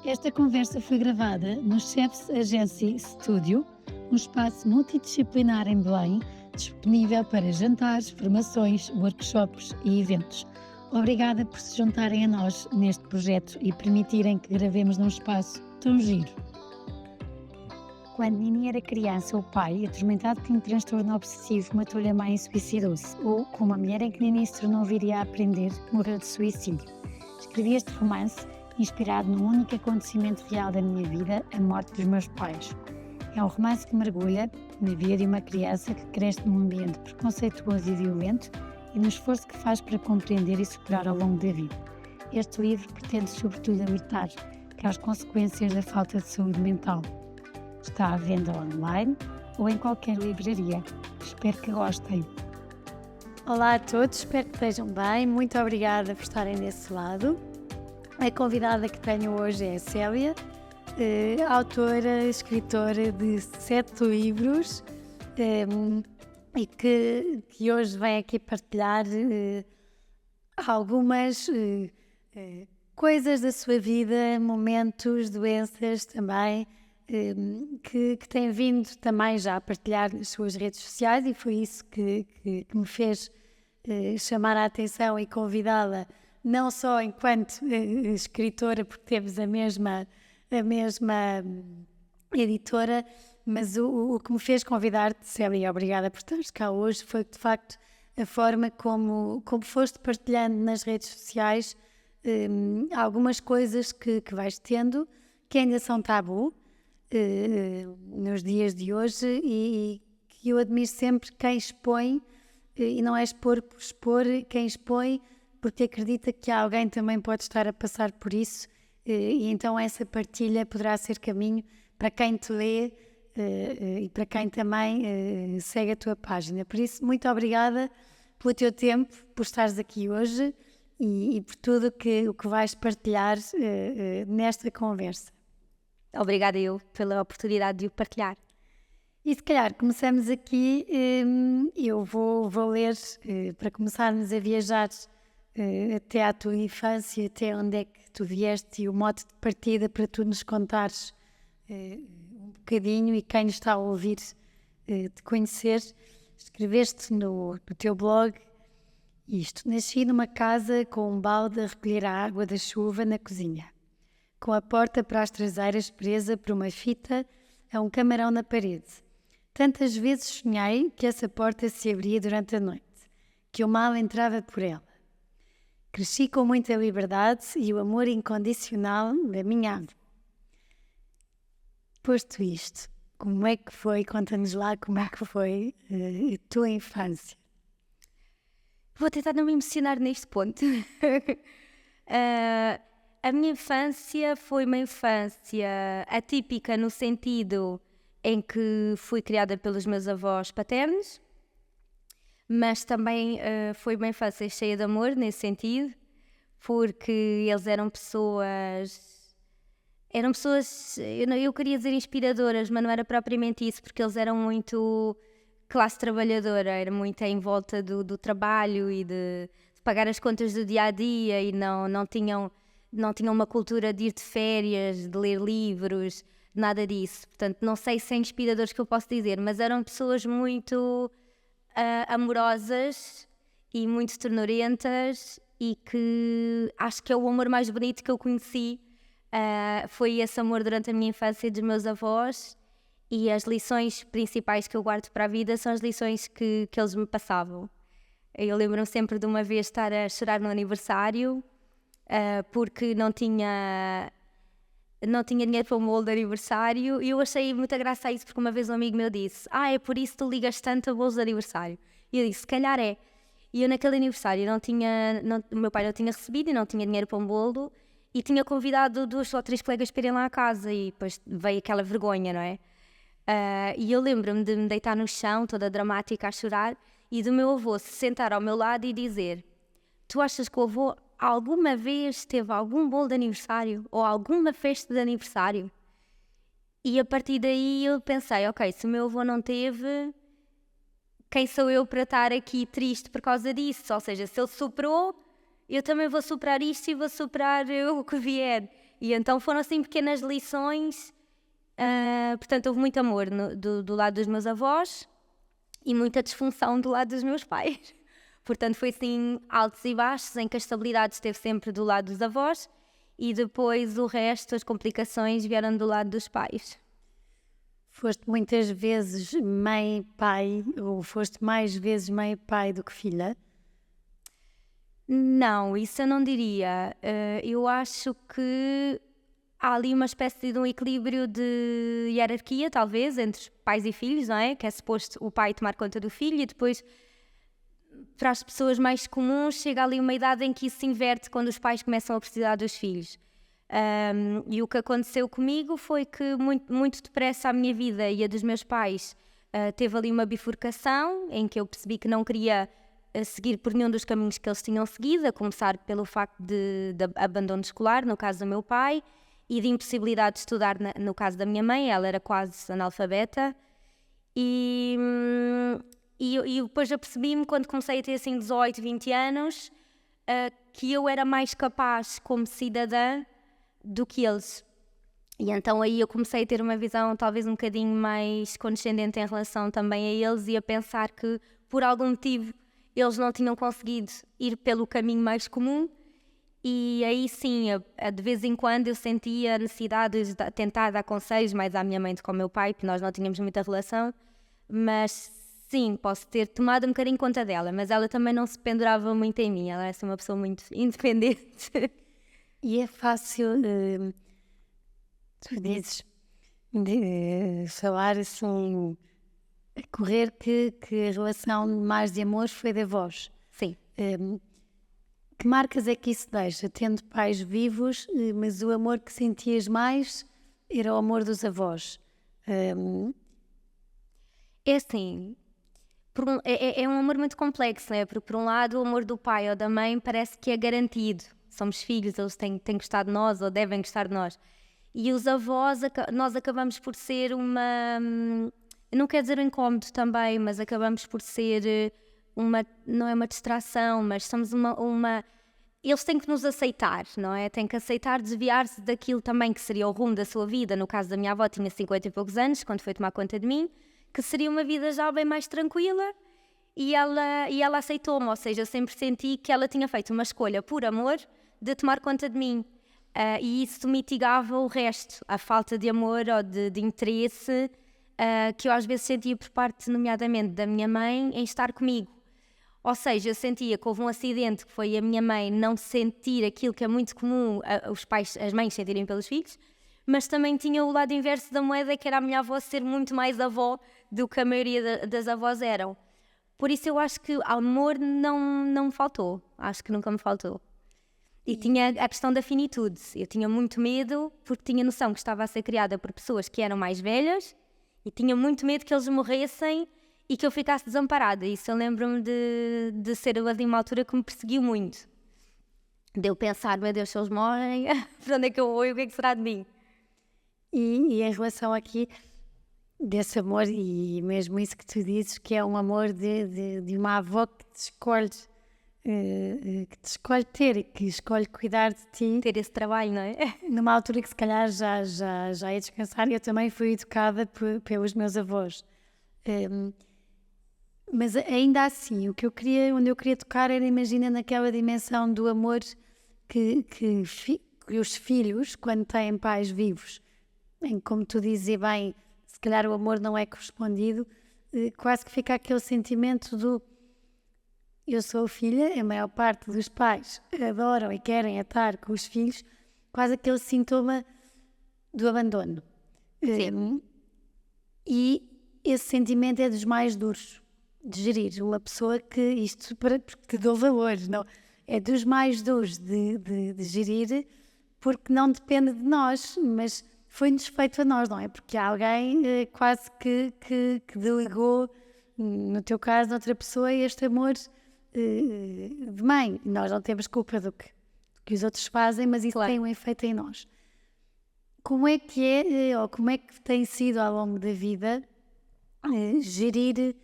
Esta conversa foi gravada no Chefs Agency Studio, um espaço multidisciplinar em Belém, disponível para jantares, formações, workshops e eventos. Obrigada por se juntarem a nós neste projeto e permitirem que gravemos num espaço tão giro. Quando Nini era criança, o pai, atormentado por um transtorno obsessivo, matou-lhe a mãe e suicidou-se. Ou, como a mulher em que Nini se tornou viria a aprender, morreu de suicídio. Escrevi este romance inspirado num único acontecimento real da minha vida, a morte dos meus pais. É um romance que mergulha na vida de uma criança que cresce num ambiente preconceituoso e violento e no esforço que faz para compreender e superar ao longo da vida. Este livro pretende sobretudo alertar para as consequências da falta de saúde mental. Está à venda online ou em qualquer livraria. Espero que gostem. Olá a todos, espero que estejam bem. Muito obrigada por estarem desse lado. A convidada que tenho hoje é a Célia, autora, escritora de 7 livros e que hoje vem aqui partilhar algumas coisas da sua vida, momentos, doenças também, que tem vindo também já a partilhar nas suas redes sociais, e foi isso que me fez chamar a atenção e convidá-la, não só enquanto escritora, porque temos a mesma editora, mas o que me fez convidar-te, Célia, obrigada por estares cá hoje, foi de facto a forma como foste partilhando nas redes sociais algumas coisas que vais tendo, que ainda são tabu nos dias de hoje, e que eu admiro sempre quem expõe, e não é expor por expor, quem expõe porque acredita que alguém também pode estar a passar por isso, e então essa partilha poderá ser caminho para quem te lê e para quem também segue a tua página. Por isso, muito obrigada pelo teu tempo, por estares aqui hoje e por tudo o que vais partilhar nesta conversa. Obrigada eu pela oportunidade de o partilhar. E se calhar começamos aqui, eu vou ler, para começarmos a viajar até à tua infância, até onde é que tu vieste, e o mote de partida para tu nos contares um bocadinho, e quem nos está a ouvir te conhecer. Escreveste no teu blog isto: nasci numa casa com um balde a recolher a água da chuva na cozinha, com a porta para as traseiras presa por uma fita a um camarão na parede. Tantas vezes sonhei que essa porta se abria durante a noite, que o mal entrava por ela. Cresci com muita liberdade e o amor incondicional da minha avó. Posto isto, como é que foi? Conta-nos lá como é que foi a tua infância. Vou tentar não me emocionar neste ponto. A minha infância foi uma infância atípica no sentido em que fui criada pelos meus avós paternos, mas também foi uma infância cheia de amor nesse sentido, porque eles eram pessoas, eu queria dizer inspiradoras, mas não era propriamente isso, porque eles eram muito classe trabalhadora, era muito em volta do trabalho e de pagar as contas do dia-a-dia, e não tinham uma cultura de ir de férias, de ler livros, nada disso. Portanto, não sei se é inspiradores que eu posso dizer, mas eram pessoas muito amorosas e muito ternurentas, e que acho que é o amor mais bonito que eu conheci. Foi esse amor durante a minha infância dos meus avós, e as lições principais que eu guardo para a vida são as lições que eles me passavam. Eu lembro-me sempre de uma vez estar a chorar no aniversário porque não tinha dinheiro para o bolo de aniversário, e eu achei muita graça a isso, porque uma vez um amigo meu disse: é por isso que tu ligas tanto a bolos de aniversário. E eu disse: se calhar é. E eu naquele aniversário o meu pai não tinha recebido e não tinha dinheiro para um bolo, e tinha convidado 2 ou 3 colegas para irem lá à casa, e depois veio aquela vergonha, não é? E eu lembro-me de me deitar no chão, toda dramática, a chorar, e do meu avô se sentar ao meu lado e dizer: tu achas que o avô alguma vez teve algum bolo de aniversário ou alguma festa de aniversário? E a partir daí eu pensei: ok, se o meu avô não teve, quem sou eu para estar aqui triste por causa disso? Ou seja, se ele superou, eu também vou superar isto e vou superar o que vier. E então foram assim pequenas lições, portanto houve muito amor do lado dos meus avós e muita disfunção do lado dos meus pais. Portanto foi assim altos e baixos, em que a estabilidade esteve sempre do lado dos avós e depois o resto, as complicações, vieram do lado dos pais. Foste muitas vezes mãe e pai, ou foste mais vezes mãe e pai do que filha? Não, isso eu não diria. Eu acho que há ali uma espécie de um equilíbrio de hierarquia, talvez, entre pais e filhos, não é? Que é suposto o pai tomar conta do filho e depois, para as pessoas mais comuns, chega ali uma idade em que isso se inverte quando os pais começam a precisar dos filhos. E o que aconteceu comigo foi que muito depressa a minha vida e a dos meus pais teve ali uma bifurcação em que eu percebi que não queria seguir por nenhum dos caminhos que eles tinham seguido, a começar pelo facto de abandono escolar, no caso do meu pai, e de impossibilidade de estudar no caso da minha mãe. Ela era quase analfabeta. E depois eu percebi-me, quando comecei a ter assim 18, 20 anos, que eu era mais capaz como cidadã do que eles. E então aí eu comecei a ter uma visão talvez um bocadinho mais condescendente em relação também a eles e a pensar que por algum motivo eles não tinham conseguido ir pelo caminho mais comum. E aí sim, de vez em quando eu sentia a necessidade de tentar dar conselhos mais à minha mãe do que ao meu pai, porque nós não tínhamos muita relação, mas sim, posso ter tomado um bocadinho conta dela, mas ela também não se pendurava muito em mim, ela era assim uma pessoa muito independente. E é fácil, tu dizes, falar assim, a correr que a relação mais de amor foi de avós. Sim. Que marcas é que isso deixa? Tendo pais vivos, mas o amor que sentias mais era o amor dos avós. É assim, é um amor muito complexo, né? Porque por um lado o amor do pai ou da mãe parece que é garantido. Somos filhos, eles têm que gostar de nós ou devem gostar de nós. E os avós, nós acabamos por ser não quero dizer um incómodo também, mas acabamos por ser não é uma distração, mas somos eles têm que nos aceitar, não é? Têm que aceitar desviar-se daquilo também que seria o rumo da sua vida. No caso da minha avó, tinha 50 e poucos anos, quando foi tomar conta de mim, que seria uma vida já bem mais tranquila, e ela aceitou-me, ou seja, eu sempre senti que ela tinha feito uma escolha por amor de tomar conta de mim. E isso mitigava o resto, a falta de amor ou de interesse que eu às vezes sentia por parte, nomeadamente, da minha mãe em estar comigo. Ou seja, eu sentia que houve um acidente que foi a minha mãe não sentir aquilo que é muito comum as mães sentirem pelos filhos, mas também tinha o lado inverso da moeda, que era a minha avó ser muito mais avó do que a maioria das avós eram. Por isso eu acho que amor não me faltou, acho que nunca me faltou. E tinha a questão da finitude. Eu tinha muito medo, porque tinha noção que estava a ser criada por pessoas que eram mais velhas, e tinha muito medo que eles morressem e que eu ficasse desamparada. Isso eu lembro-me de ser ali uma altura que me perseguiu muito. De eu pensar, meu Deus, se eles morrem, para onde é que eu vou e o que é que será de mim? E em relação aqui desse amor, e mesmo isso que tu dizes, que é um amor de uma avó que te escolhe ter e que escolhe cuidar de ti. Ter esse trabalho, não é? Numa altura que se calhar já ia descansar. Eu também fui educada pelos meus avós. Mas ainda assim, onde eu queria tocar era, imagina, naquela dimensão do amor que os filhos, quando têm pais vivos, em, como tu dizes bem, se calhar o amor não é correspondido, quase que fica aquele sentimento do eu sou filha, a maior parte dos pais adoram e querem estar com os filhos, quase aquele sintoma do abandono. Sim. E esse sentimento é dos mais duros de gerir. Uma pessoa que porque te dou valor, não? É dos mais duros de gerir, porque não depende de nós, mas foi-nos feito a nós, não é? Porque alguém quase que delegou, no teu caso, noutra pessoa, este amor de mãe. Nós não temos culpa do que os outros fazem, mas isso Claro. tem um efeito em nós. Como é que é, ou como é que tem sido ao longo da vida gerir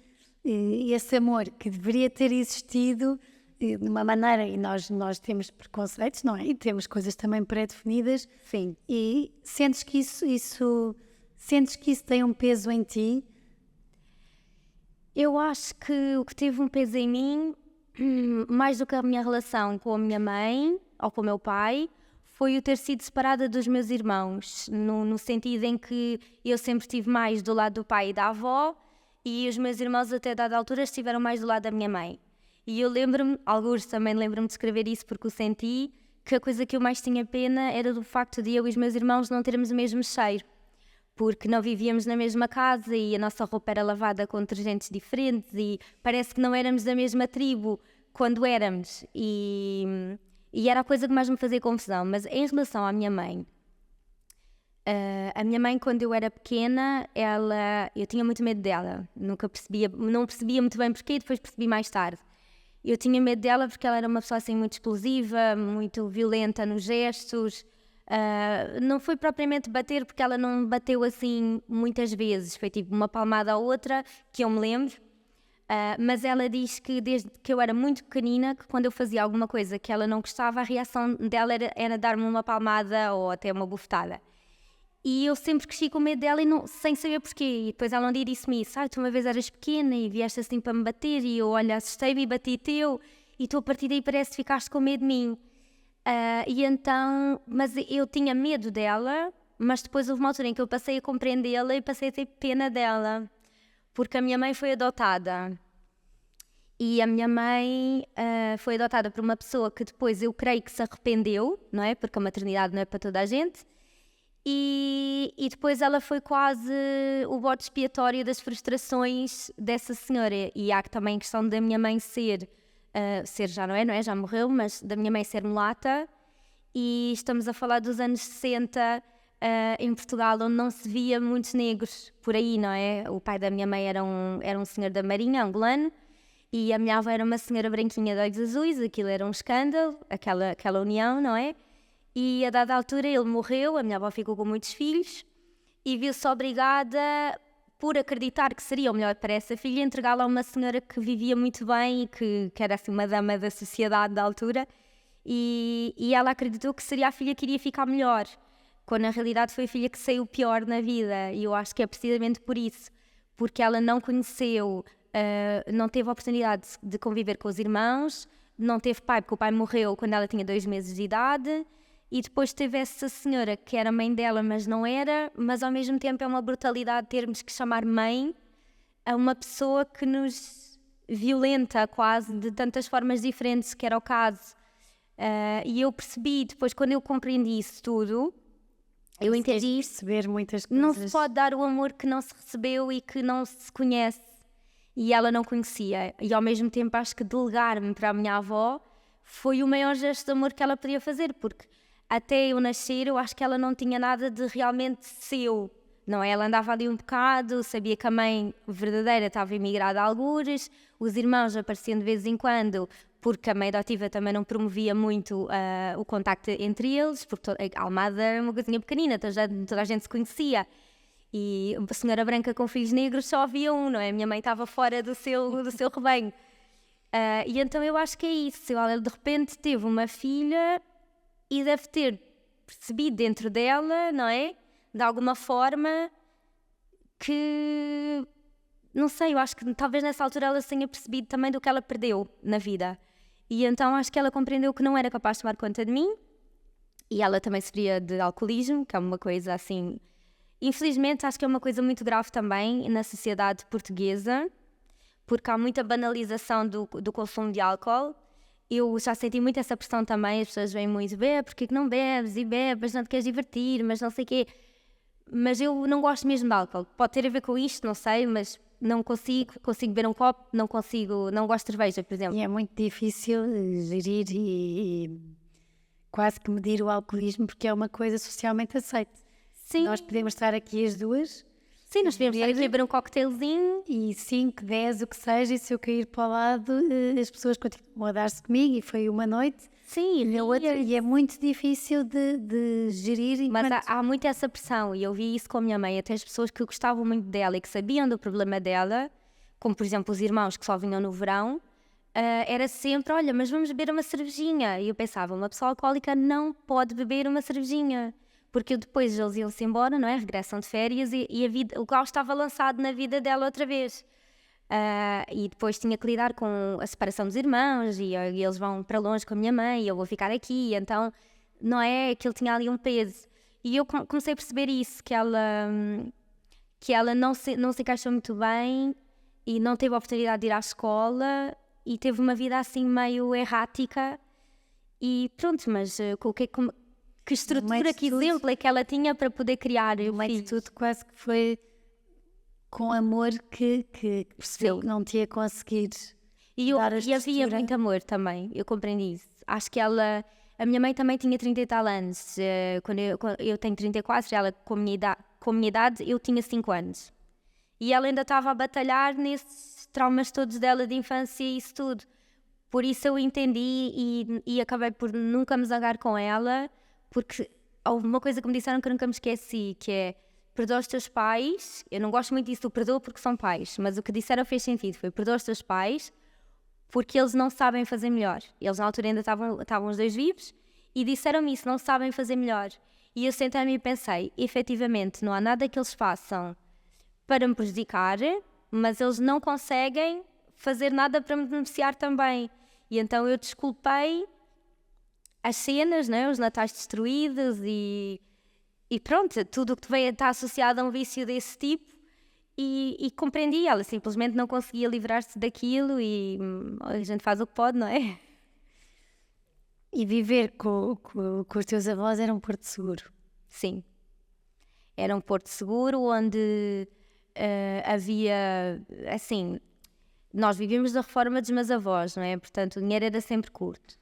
esse amor que deveria ter existido de uma maneira, e nós temos preconceitos, não é? E temos coisas também pré-definidas. Sim. E sentes que isso tem um peso em ti? Eu acho que o que teve um peso em mim, mais do que a minha relação com a minha mãe ou com o meu pai, foi o ter sido separada dos meus irmãos, no sentido em que eu sempre estive mais do lado do pai e da avó, e os meus irmãos até dada altura estiveram mais do lado da minha mãe. E eu lembro-me, alguns também lembro-me de escrever isso porque o senti, que a coisa que eu mais tinha pena era do facto de eu e os meus irmãos não termos o mesmo cheiro, porque não vivíamos na mesma casa e a nossa roupa era lavada com detergentes diferentes e parece que não éramos da mesma tribo quando éramos. E era a coisa que mais me fazia confusão. Mas em relação à minha mãe, a minha mãe, quando eu era pequena, eu tinha muito medo dela. Não percebia muito bem porquê, depois percebi mais tarde. Eu tinha medo dela porque ela era uma pessoa assim muito explosiva, muito violenta nos gestos. Não foi propriamente bater, porque ela não bateu assim muitas vezes, foi tipo uma palmada ou outra, que eu me lembro. Mas ela diz que desde que eu era muito pequenina, que quando eu fazia alguma coisa que ela não gostava, a reação dela era dar-me uma palmada ou até uma bufetada. E eu sempre cresci com medo dela sem saber porquê. E depois ela um dia disse-me isso: tu uma vez eras pequena e vieste assim para me bater, e eu, olha, assustei-me e bati-te, e tu a partir daí parece que ficaste com medo de mim. E então, mas eu tinha medo dela, mas depois houve uma altura em que eu passei a compreendê-la e passei a ter pena dela, porque a minha mãe foi adotada. E a minha mãe foi adotada por uma pessoa que depois eu creio que se arrependeu, não é? Porque a maternidade não é para toda a gente. E depois ela foi quase o bode expiatório das frustrações dessa senhora. E há também a questão da minha mãe ser já não é? Já morreu, mas da minha mãe ser mulata. E estamos a falar dos anos 60 em Portugal, onde não se via muitos negros por aí, não é? O pai da minha mãe era um senhor da Marinha, angolano, e a minha avó era uma senhora branquinha de olhos azuis. Aquilo era um escândalo, aquela união, não é? E a dada altura ele morreu, a minha avó ficou com muitos filhos e viu-se obrigada, por acreditar que seria o melhor para essa filha, entregá-la a uma senhora que vivia muito bem e que era assim uma dama da sociedade da altura, e ela acreditou que seria a filha que iria ficar melhor, quando na realidade foi a filha que saiu pior na vida. E eu acho que é precisamente por isso, porque ela não conheceu, não teve a oportunidade de conviver com os irmãos, não teve pai porque o pai morreu quando ela tinha 2 meses de idade. E depois teve essa senhora que era mãe dela, mas não era, mas ao mesmo tempo é uma brutalidade termos que chamar mãe a uma pessoa que nos violenta quase de tantas formas diferentes, que era o caso. E eu percebi, depois quando eu compreendi isso tudo, eu entendi, perceber muitas não coisas. se pode dar o amor que não se recebeu e que não se conhece. E ela não conhecia. E ao mesmo tempo acho que delegar-me para a minha avó foi o maior gesto de amor que ela podia fazer, porque até eu nascer, eu acho que ela não tinha nada de realmente seu, não é? Ela andava ali um bocado, sabia que a mãe verdadeira estava imigrada a algures, os irmãos apareciam de vez em quando, porque a mãe adotiva também não promovia muito o contacto entre eles, porque a Almada era uma coisinha pequenina, toda a gente se conhecia. E a senhora branca com filhos negros só havia um, não é? A minha mãe estava fora do seu rebanho. E então eu acho que é isso. Ela de repente teve uma filha e deve ter percebido dentro dela, não é? De alguma forma que, não sei, eu acho que talvez nessa altura ela se tenha percebido também do que ela perdeu na vida. E então acho que ela compreendeu que não era capaz de tomar conta de mim. E ela também sofria de alcoolismo, que é uma coisa assim, infelizmente acho que é uma coisa muito grave também na sociedade portuguesa, porque há muita banalização do consumo de álcool. Eu já senti muito essa pressão também, as pessoas veem muito: porque que não bebes? E bebes, não te queres divertir, mas não sei o quê. Mas eu não gosto mesmo de álcool. Pode ter a ver com isto, não sei, mas não consigo beber um copo, não gosto de cerveja, por exemplo. E é muito difícil gerir e quase que medir o alcoolismo, porque é uma coisa socialmente aceita. Sim. Nós podemos estar aqui as duas. Sim, nós podemos estar aqui a beber um cocktailzinho. E 5, 10, o que seja, e se eu cair para o lado, as pessoas continuam a dar-se comigo, e foi uma noite. Sim, E a outra, e é muito difícil de gerir. Mas há muito essa pressão, e eu vi isso com a minha mãe, até as pessoas que gostavam muito dela e que sabiam do problema dela, como por exemplo os irmãos que só vinham no verão, era sempre, olha, mas vamos beber uma cervejinha. E eu pensava, uma pessoa alcoólica não pode beber uma cervejinha. Porque depois eles iam-se embora, não é? Regressam de férias e o caos estava lançado na vida dela outra vez. E depois tinha que lidar com a separação dos irmãos e eles vão para longe com a minha mãe e eu vou ficar aqui. Então, não é? Que ele tinha ali um peso. E eu comecei a perceber isso, que ela não se encaixou muito bem e não teve a oportunidade de ir à escola e teve uma vida assim meio errática. E pronto, mas que estrutura, que exemplo é que ela tinha para poder criar o filho? Tudo quase que foi com amor que percebeu que não tinha conseguido dar a estrutura. Havia muito amor também, eu compreendi isso. Acho que a minha mãe também tinha 30 e tal anos, quando eu tenho 34, ela com a minha idade, eu tinha 5 anos. E ela ainda estava a batalhar nesses traumas todos dela de infância e isso tudo. Por isso eu entendi e acabei por nunca me zangar com ela, porque houve uma coisa que me disseram que eu nunca me esqueci, que é: perdoa os teus pais. Eu não gosto muito disso do perdoa porque são pais, mas o que disseram fez sentido, foi: perdoa os teus pais porque eles não sabem fazer melhor. Eles na altura ainda estavam os dois vivos e disseram-me isso, não sabem fazer melhor. E eu sentei-me e pensei, efetivamente não há nada que eles façam para me prejudicar, mas eles não conseguem fazer nada para me beneficiar também. E então eu desculpei as cenas, né? Os natais destruídos e pronto, tudo o que está associado a um vício desse tipo, e compreendi. Ela simplesmente não conseguia livrar-se daquilo e a gente faz o que pode, não é? E viver com os teus avós era um porto seguro? Sim. Era um porto seguro onde havia, assim, nós vivíamos da reforma dos meus avós, não é? Portanto, o dinheiro era sempre curto.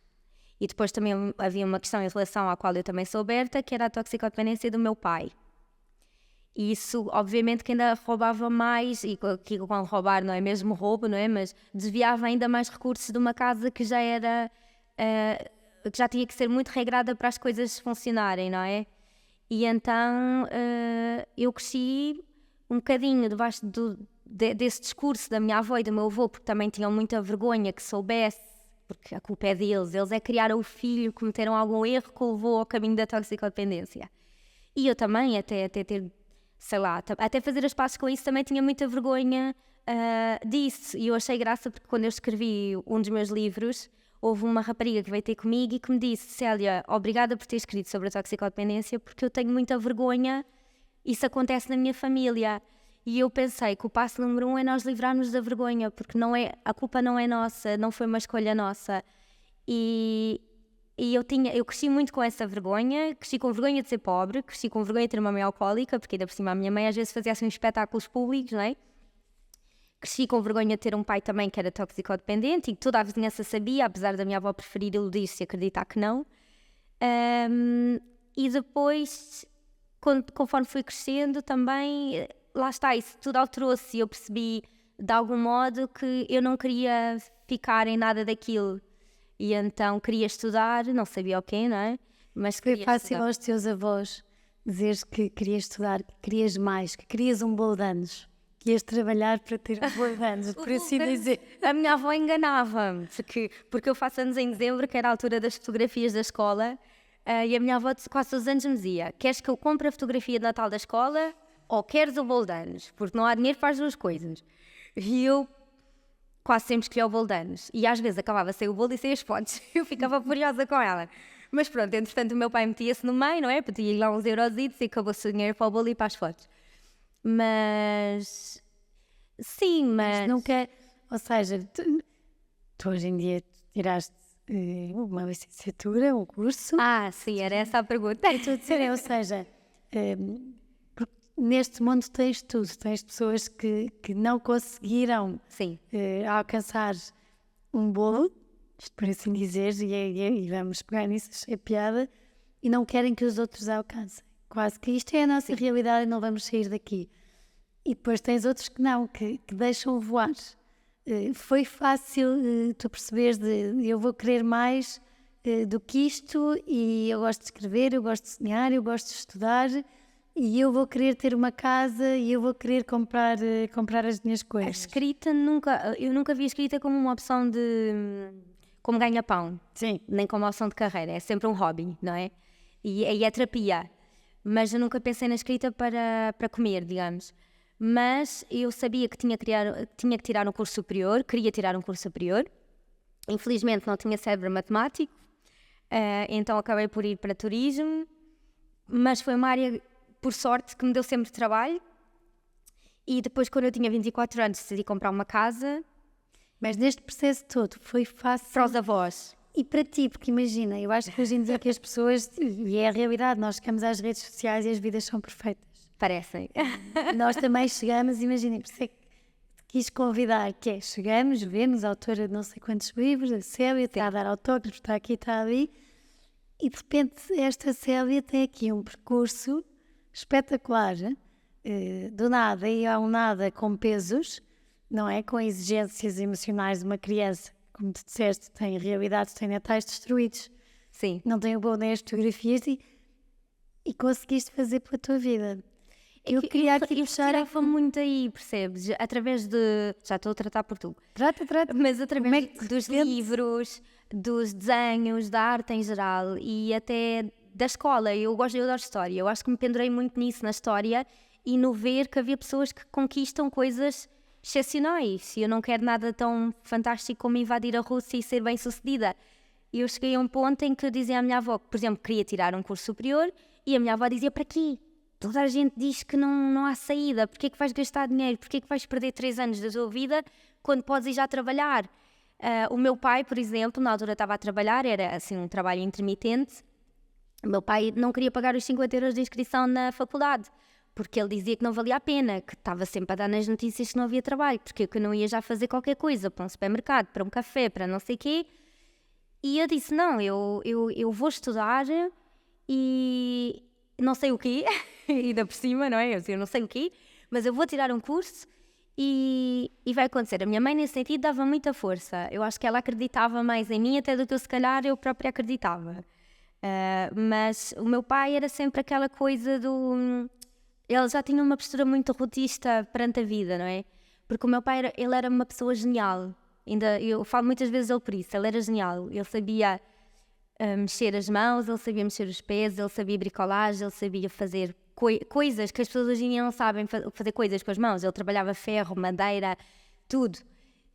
E depois também havia uma questão em relação à qual eu também sou aberta, que era a toxicodependência do meu pai. E isso, obviamente, que ainda roubava mais, e quando roubar não é mesmo roubo, não é? Mas desviava ainda mais recursos de uma casa que já era, que já tinha que ser muito regrada para as coisas funcionarem, não é? E então eu cresci um bocadinho debaixo desse discurso da minha avó e do meu avô, porque também tinham muita vergonha que soubesse, porque a culpa é deles, eles é que criaram o filho, cometeram algum erro que o levou ao caminho da toxicodependência. E eu também, até ter, sei lá, até fazer as pazes com isso, também tinha muita vergonha disso. E eu achei graça porque quando eu escrevi um dos meus livros, houve uma rapariga que veio ter comigo e que me disse: Célia, obrigada por ter escrito sobre a toxicodependência, porque eu tenho muita vergonha, isso acontece na minha família. E eu pensei que o passo número 1 é nós livrarmos da vergonha, porque a culpa não é nossa, não foi uma escolha nossa. E eu cresci muito com essa vergonha, cresci com vergonha de ser pobre, cresci com vergonha de ter uma mãe alcoólica, porque ainda por cima a minha mãe às vezes fazia assim espetáculos públicos, não é? Cresci com vergonha de ter um pai também que era toxicodependente e que toda a vizinhança sabia, apesar da minha avó preferir iludir-se e acreditar que não. E depois, conforme fui crescendo também, lá está, isso tudo alterou-se e eu percebi de algum modo que eu não queria ficar em nada daquilo. E então queria estudar, não sabia o quê, não é? Mas foi fácil aos teus avós dizeres que querias estudar, que querias mais, que querias um bolo de anos, que ias trabalhar para ter um bolo de anos, por assim dizer. A minha avó enganava-me, porque eu faço anos em dezembro, que era a altura das fotografias da escola, e a minha avó quase todos os anos me dizia: queres que eu compre a fotografia de Natal da escola ou queres o bolo de anos? Porque não há dinheiro para as duas coisas. E eu quase sempre escolhia o bolo de anos. E às vezes acabava sem o bolo e sem as fotos. Eu ficava furiosa com ela. Mas pronto, entretanto o meu pai metia-se no meio, não é? Pedia lá uns eurositos e acabou-se o dinheiro para o bolo e para as fotos. Mas... sim, mas... nunca... Ou seja, tu hoje em dia tiraste uma licenciatura, um curso... sim, era essa a pergunta. Estou a dizer, ou seja... neste mundo tens tudo, tens pessoas que não conseguiram alcançar um bolo, por assim dizer, e vamos pegar nisso, achei piada, e não querem que os outros alcancem. Quase que isto é a nossa realidade e não vamos sair daqui. E depois tens outros que não, que deixam voar. Foi fácil tu perceberes eu vou querer mais do que isto, e eu gosto de escrever, eu gosto de sonhar, eu gosto de estudar. e eu vou querer ter uma casa e eu vou querer comprar as minhas A coisas. escrita eu nunca vi a escrita como uma opção de como ganha-pão, Sim. nem como uma opção de carreira, é sempre um hobby, não é? E é terapia, mas eu nunca pensei na escrita para comer, digamos. Mas eu sabia que tinha que tirar um curso superior, queria tirar um curso superior. Infelizmente não tinha cérebro matemático, então acabei por ir para turismo, mas foi uma área, por sorte, que me deu sempre trabalho. E depois, quando eu tinha 24 anos, decidi comprar uma casa. Mas neste processo todo foi fácil. Para os avós. E para ti, porque imagina, eu acho que hoje em dia que as pessoas, e é a realidade, nós chegamos às redes sociais e as vidas são perfeitas. Parecem. Nós também chegamos, imagina, por isso é que te quis convidar, que é, chegamos, vemos a autora de não sei quantos livros, a Célia, está a dar autógrafos, está aqui, está ali, e de repente esta Célia tem aqui um percurso espetacular, do nada e ao nada com pesos, não é? Com exigências emocionais de uma criança, como tu disseste, tem realidades, tem natais destruídos. Sim. Não tem o bom nem as fotografias e conseguiste fazer pela tua vida. Eu queria aqui puxar... Eu muito aí, percebes? Através de... Já estou a tratar por tu. Trata. Mas através Como é que dos de repente- livros, dos desenhos, da arte em geral e até da escola. Eu adoro história. Eu acho que me pendurei muito nisso, na história, e no ver que havia pessoas que conquistam coisas excepcionais. E eu não quero nada tão fantástico como invadir a Rússia e ser bem-sucedida. E eu cheguei a um ponto em que eu dizia à minha avó que, por exemplo, queria tirar um curso superior e a minha avó dizia, para quê? Toda a gente diz que não há saída. Porquê é que vais gastar dinheiro? Porquê é que vais perder 3 anos da tua vida quando podes ir já trabalhar? O meu pai, por exemplo, na altura estava a trabalhar, era assim um trabalho intermitente. O meu pai não queria pagar os 50 euros de inscrição na faculdade, porque ele dizia que não valia a pena, que estava sempre a dar nas notícias que não havia trabalho, porque eu não ia já fazer qualquer coisa, para um supermercado, para um café, para não sei o quê. E eu disse, não, eu vou estudar e não sei o quê, ainda por cima, não é? Eu não sei o quê, mas eu vou tirar um curso e vai acontecer. A minha mãe, nesse sentido, dava muita força. Eu acho que ela acreditava mais em mim até do que eu, se calhar, eu própria acreditava. Mas o meu pai era sempre aquela coisa do... Ele já tinha uma postura muito rotista perante a vida, não é? Porque o meu pai, ele era uma pessoa genial. Eu falo muitas vezes dele por isso. Ele era genial. Ele sabia mexer as mãos, ele sabia mexer os pés, ele sabia bricolagem, ele sabia fazer coisas que as pessoas hoje em dia não sabem fazer coisas com as mãos. Ele trabalhava ferro, madeira, tudo.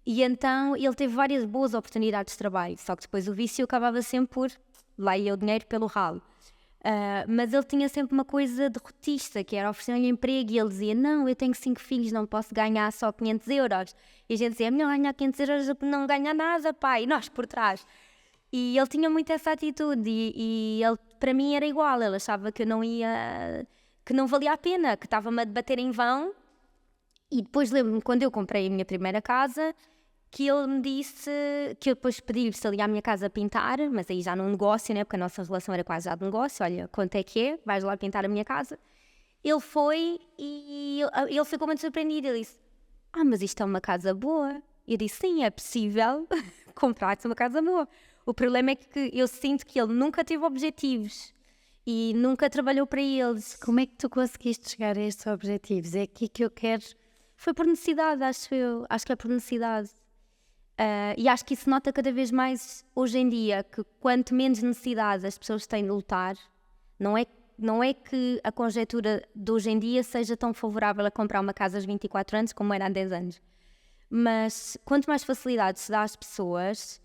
E então ele teve várias boas oportunidades de trabalho, só que depois o vício acabava sempre por lá ia o dinheiro pelo ralo. Mas ele tinha sempre uma coisa derrotista, que era oferecer-lhe emprego, e ele dizia, não, eu tenho 5 filhos, não posso ganhar só 500 euros. E a gente dizia, é melhor ganhar 500 euros do que não ganhar nada, pai, e nós por trás. E ele tinha muito essa atitude, e ele, para mim, era igual. Ele achava que eu não ia, que não valia a pena, que estava-me a debater em vão. E depois lembro-me, quando eu comprei a minha primeira casa, que ele me disse, que eu depois pedi-lhe se ele ia à minha casa pintar, mas aí já num negócio, né? Porque a nossa relação era quase já de negócio. Olha, quanto é que é? Vais lá pintar a minha casa. Ele foi e ele ficou muito surpreendido. Ele disse, mas isto é uma casa boa. Eu disse, sim, é possível comprar-te uma casa boa. O problema é que eu sinto que ele nunca teve objetivos e nunca trabalhou para eles. Como é que tu conseguiste chegar a estes objetivos? É aqui que eu quero... Foi por necessidade, acho eu. Acho que é por necessidade. E acho que isso nota cada vez mais hoje em dia, que quanto menos necessidade as pessoas têm de lutar, não é que a conjectura de hoje em dia seja tão favorável a comprar uma casa aos 24 anos como era há 10 anos. Mas quanto mais facilidade se dá às pessoas,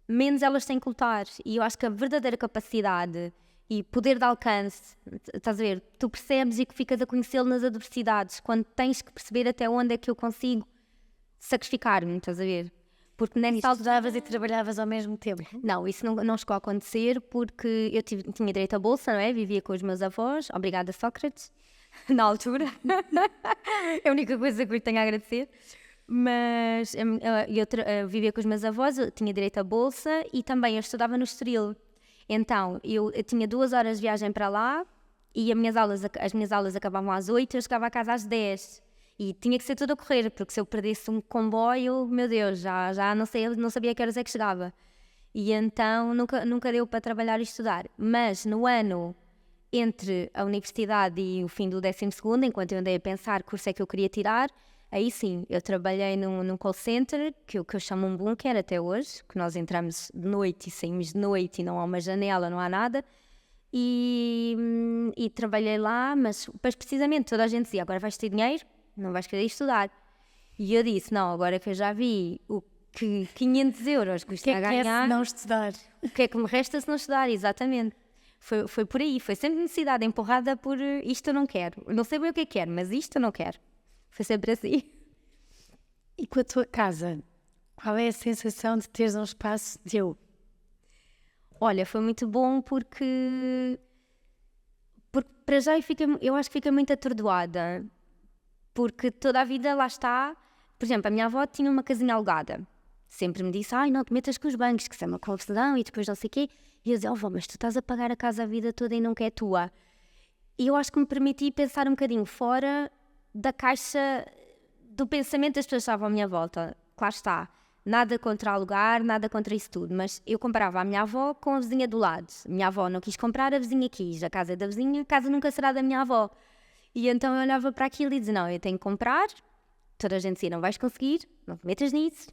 menos elas têm que lutar. E eu acho que a verdadeira capacidade e poder de alcance, estás a ver, tu percebes e que ficas a conhecê-lo nas adversidades, quando tens que perceber até onde é que eu consigo sacrificar-me, estás a ver? Porque nessa Estudavas e trabalhavas ao mesmo tempo? Não, isso não chegou a acontecer porque eu tinha direito à bolsa, não é? Vivia com os meus avós, obrigada Sócrates, na altura. É a única coisa que eu lhe tenho a agradecer. Mas eu vivia com os meus avós, eu tinha direito à bolsa e também eu estudava no Estoril. Então, eu tinha 2 horas de viagem para lá e as minhas aulas acabavam às 8 e eu chegava a casa às 10. E tinha que ser tudo a correr, porque se eu perdesse um comboio, meu Deus, já não sabia que horas é que chegava. E então nunca deu para trabalhar e estudar. Mas no ano entre a universidade e o fim do 12º, enquanto eu andei a pensar que curso é que eu queria tirar, aí sim, eu trabalhei num call center, que eu chamo um bunker até hoje, que nós entramos de noite e saímos de noite e não há uma janela, não há nada. E trabalhei lá, mas precisamente toda a gente dizia, agora vais ter dinheiro, não vais querer estudar. E eu disse, não, agora que eu já vi o que 500 euros custa a ganhar... O que é se não estudar? O que é que me resta se não estudar, exatamente. Foi por aí, foi sempre necessidade empurrada por isto eu não quero. Eu não sei bem o que é que quero, mas isto eu não quero. Foi sempre assim. E com a tua casa, qual é a sensação de teres um espaço teu? Olha, foi muito bom porque para já eu acho que fica muito atordoada. Porque toda a vida lá está. Por exemplo, a minha avó tinha uma casinha alugada. Sempre me disse, ai, não te metas com os bancos, que isso é uma confusão e depois não sei o quê. E eu dizia, avó, mas tu estás a pagar a casa a vida toda e não que é tua. E eu acho que me permiti pensar um bocadinho fora da caixa do pensamento das pessoas que estavam à minha volta. Claro está, nada contra alugar, nada contra isso tudo, mas eu comparava a minha avó com a vizinha do lado. A minha avó não quis comprar, a vizinha quis. A casa é da vizinha, a casa nunca será da minha avó. E então eu olhava para aquilo e dizia, não, eu tenho que comprar. Toda a gente dizia, não vais conseguir, não te metas nisso.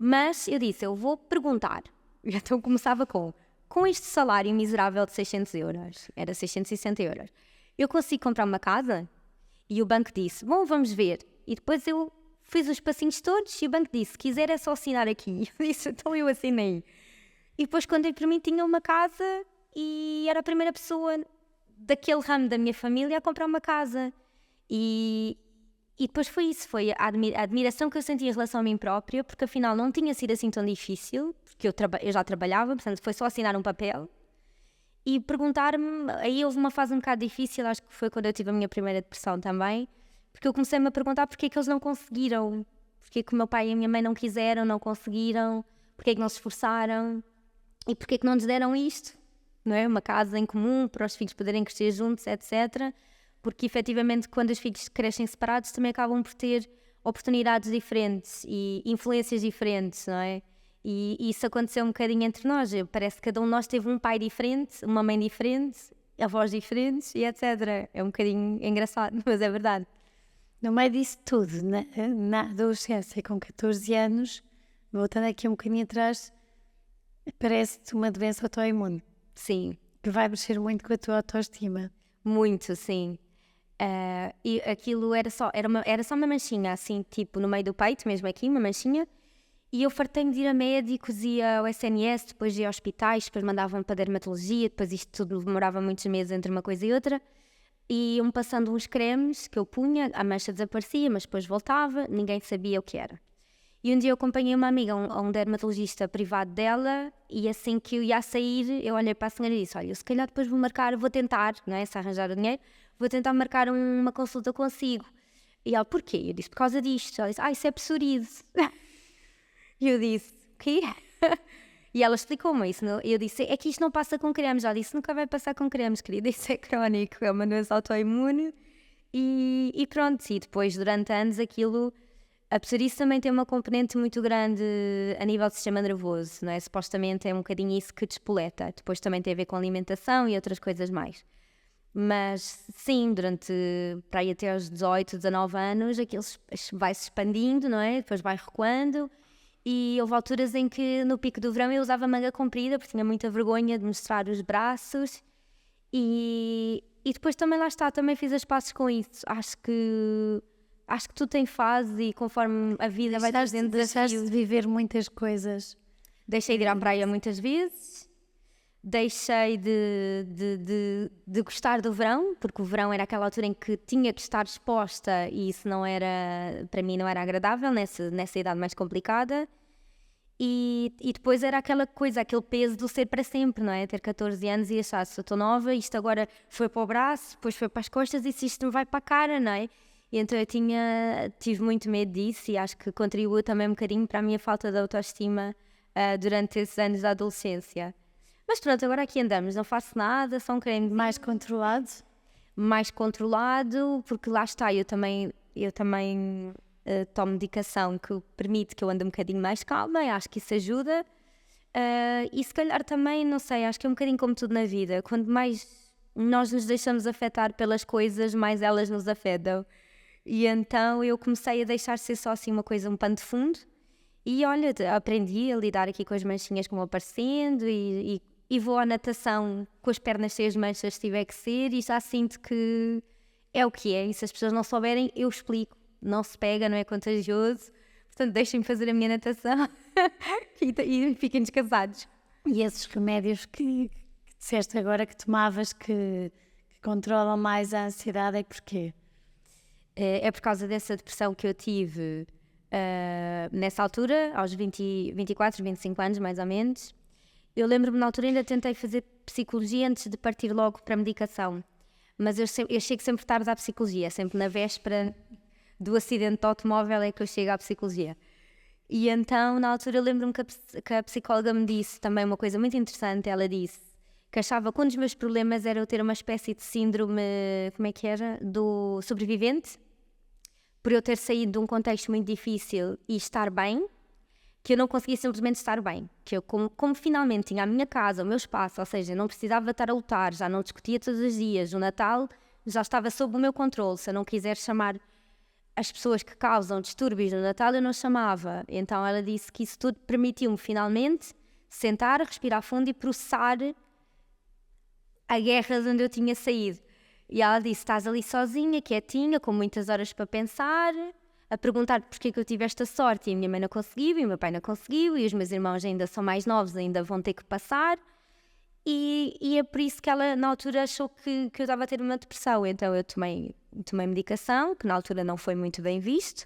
Mas eu disse, eu vou perguntar. E então começava com este salário miserável de 600 euros, era 660 euros, eu consigo comprar uma casa? E o banco disse, bom, vamos ver. E depois eu fiz os passinhos todos e o banco disse, se quiser é só assinar aqui. Eu disse, então eu assinei. E depois quando eu para mim tinha uma casa e era a primeira pessoa daquele ramo da minha família a comprar uma casa. E depois foi isso, foi a admiração que eu senti em relação a mim própria, porque afinal não tinha sido assim tão difícil, porque eu já trabalhava, portanto foi só assinar um papel e perguntar-me, aí houve uma fase um bocado difícil, acho que foi quando eu tive a minha primeira depressão também, porque eu comecei-me a perguntar porque é que eles não conseguiram, porque é que o meu pai e a minha mãe não quiseram, não conseguiram, porque é que não se esforçaram e porque é que não nos deram isto, não é? Uma casa em comum para os filhos poderem crescer juntos, etc., porque efetivamente quando os filhos crescem separados também acabam por ter oportunidades diferentes e influências diferentes, não é? E isso aconteceu um bocadinho entre nós, parece que cada um de nós teve um pai diferente, uma mãe diferente, avós diferentes e etc. É um bocadinho engraçado, mas é verdade. No meio disso tudo, na adolescência, com 14 anos, voltando aqui um bocadinho atrás, parece-te uma doença autoimune. Sim. Que vai mexer muito com a tua autoestima. Muito, sim. E aquilo era só uma manchinha, assim, tipo no meio do peito, mesmo aqui, uma manchinha. E eu fartei-me de ir a médicos, ia ao SNS, depois ia a hospitais, depois mandavam-me para dermatologia, depois isto tudo demorava muitos meses entre uma coisa e outra. E iam passando uns cremes que eu punha, a mancha desaparecia, mas depois voltava, ninguém sabia o que era. E um dia eu acompanhei uma amiga a um dermatologista privado dela e assim que eu ia sair, eu olhei para a senhora e disse, olha, eu se calhar depois vou tentar, não é, se arranjar o dinheiro, vou tentar marcar uma consulta consigo. E ela, porquê? Eu disse, por causa disto. Ela disse, isso é psoríase. E eu disse, o quê? E ela explicou-me isso. Eu disse, é que isto não passa com cremes. Ela disse, nunca vai passar com cremes, querida, isso é crónico, é uma doença autoimune. E pronto, e depois durante anos aquilo... A psoríase também tem uma componente muito grande a nível do sistema nervoso, não é? Supostamente é um bocadinho isso que despoleta. Depois também tem a ver com alimentação e outras coisas mais. Mas sim, durante para aí até aos 18, 19 anos, aquilo vai-se expandindo, não é? Depois vai recuando. E houve alturas em que no pico do verão eu usava manga comprida, porque tinha muita vergonha de mostrar os braços. E depois também lá está, também fiz as pazes com isso. Acho que tudo tem fase e conforme a vida vai trazendo desafios. Deixaste de viver muitas coisas. Deixei de ir à praia muitas vezes, deixei de gostar do verão, porque o verão era aquela altura em que tinha que estar exposta e isso não era, para mim não era agradável nessa idade mais complicada. E depois era aquela coisa, aquele peso do ser para sempre, não é? Ter 14 anos e achar, se eu estou nova, isto agora foi para o braço, depois foi para as costas e se isto me vai para a cara, não é? E então eu tive muito medo disso e acho que contribuiu também um bocadinho para a minha falta de autoestima durante esses anos da adolescência. Mas pronto, agora aqui andamos, não faço nada, só um creme mais controlado. Mais controlado, porque lá está, eu também tomo medicação que permite que eu ande um bocadinho mais calma, e acho que isso ajuda. E se calhar também, não sei, acho que é um bocadinho como tudo na vida, quanto mais nós nos deixamos afetar pelas coisas, mais elas nos afetam. E então eu comecei a deixar ser só assim uma coisa, um pano de fundo. E olha, aprendi a lidar aqui com as manchinhas que vão aparecendo e vou à natação com as pernas cheias de manchas se tiver que ser, e já sinto que é o que é. E se as pessoas não souberem, eu explico. Não se pega, não é contagioso. Portanto, deixem-me fazer a minha natação e fiquem descansados. E esses remédios que disseste agora que tomavas que controlam mais a ansiedade, é porquê? É por causa dessa depressão que eu tive nessa altura, aos 24, 25 anos mais ou menos. Eu lembro-me na altura ainda tentei fazer psicologia antes de partir logo para a medicação, mas eu chego sempre tarde à psicologia, sempre na véspera do acidente de automóvel é que eu chego à psicologia. E então na altura eu lembro-me que a psicóloga me disse também uma coisa muito interessante. Ela disse que achava que um dos meus problemas era eu ter uma espécie de síndrome, como é que era? Do sobrevivente, por eu ter saído de um contexto muito difícil e estar bem, que eu não conseguia simplesmente estar bem, que eu como finalmente tinha a minha casa, o meu espaço, ou seja, não precisava estar a lutar, já não discutia todos os dias, o Natal já estava sob o meu controle. Se eu não quiser chamar as pessoas que causam distúrbios no Natal, eu não chamava. Então ela disse que isso tudo permitiu-me finalmente sentar, respirar fundo e processar a guerra de onde eu tinha saído. E ela disse, estás ali sozinha, quietinha, com muitas horas para pensar, a perguntar porque que eu tive esta sorte, e a minha mãe não conseguiu, e o meu pai não conseguiu, e os meus irmãos ainda são mais novos, ainda vão ter que passar. E é por isso que ela na altura achou que eu estava a ter uma depressão. Então eu tomei medicação, que na altura não foi muito bem visto.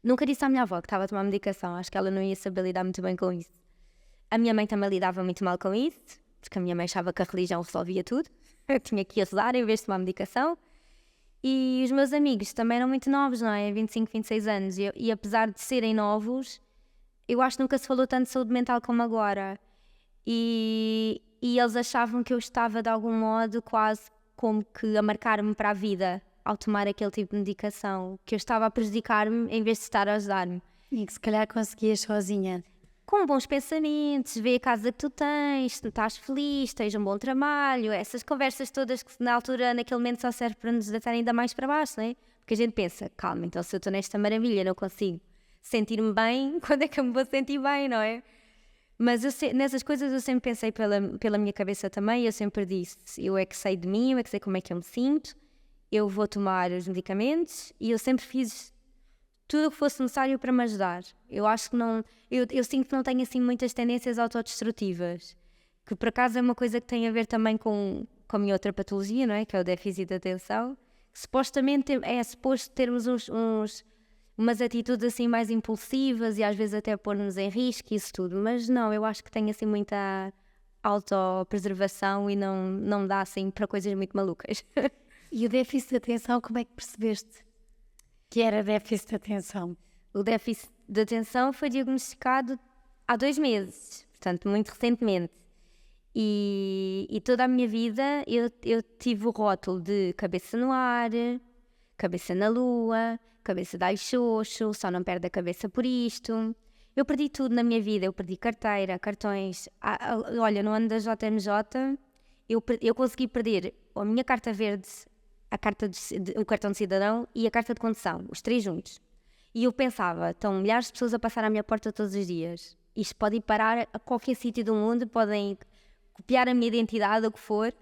Nunca disse à minha avó que estava a tomar medicação, acho que ela não ia saber lidar muito bem com isso. A minha mãe também lidava muito mal com isso, porque a minha mãe achava que a religião resolvia tudo. Eu tinha que ir rezar em vez de tomar medicação. E os meus amigos também eram muito novos, não é? 25, 26 anos. E apesar de serem novos, eu acho que nunca se falou tanto de saúde mental como agora. E eles achavam que eu estava de algum modo quase como que a marcar-me para a vida ao tomar aquele tipo de medicação, que eu estava a prejudicar-me em vez de estar a ajudar-me. E que se calhar conseguias sozinha. Com bons pensamentos, vê a casa que tu tens, tu estás feliz, tens um bom trabalho, essas conversas todas que na altura, naquele momento, só serve para nos deitar ainda mais para baixo, não é? Porque a gente pensa, calma, então se eu estou nesta maravilha, não consigo sentir-me bem, quando é que eu me vou sentir bem, não é? Mas nessas coisas eu sempre pensei pela minha cabeça também. Eu sempre disse, eu é que sei de mim, eu é que sei como é que eu me sinto, eu vou tomar os medicamentos, e eu sempre fiz tudo o que fosse necessário para me ajudar. Eu acho que não, eu sinto que não tenho assim muitas tendências autodestrutivas, que por acaso é uma coisa que tem a ver também com a minha outra patologia, não é? Que é o déficit de atenção, que supostamente é suposto termos umas atitudes assim mais impulsivas e às vezes até pôr-nos em risco e isso tudo, mas não, eu acho que tenho assim muita autopreservação e não me dá assim para coisas muito malucas. E o déficit de atenção, como é que percebeste que era déficit de atenção? O déficit de atenção foi diagnosticado há 2 meses, portanto muito recentemente, e toda a minha vida eu tive o rótulo de cabeça no ar, cabeça na lua, cabeça dá xoxo, só não perde a cabeça por isto. Eu perdi tudo na minha vida, eu perdi carteira, cartões. Olha, no ano da JMJ eu consegui perder a minha carta verde, o cartão de cidadão e a carta de condução, os 3 juntos. E eu pensava, estão milhares de pessoas a passar à minha porta todos os dias. Isto pode ir parar a qualquer sítio do mundo, podem copiar a minha identidade, o que for.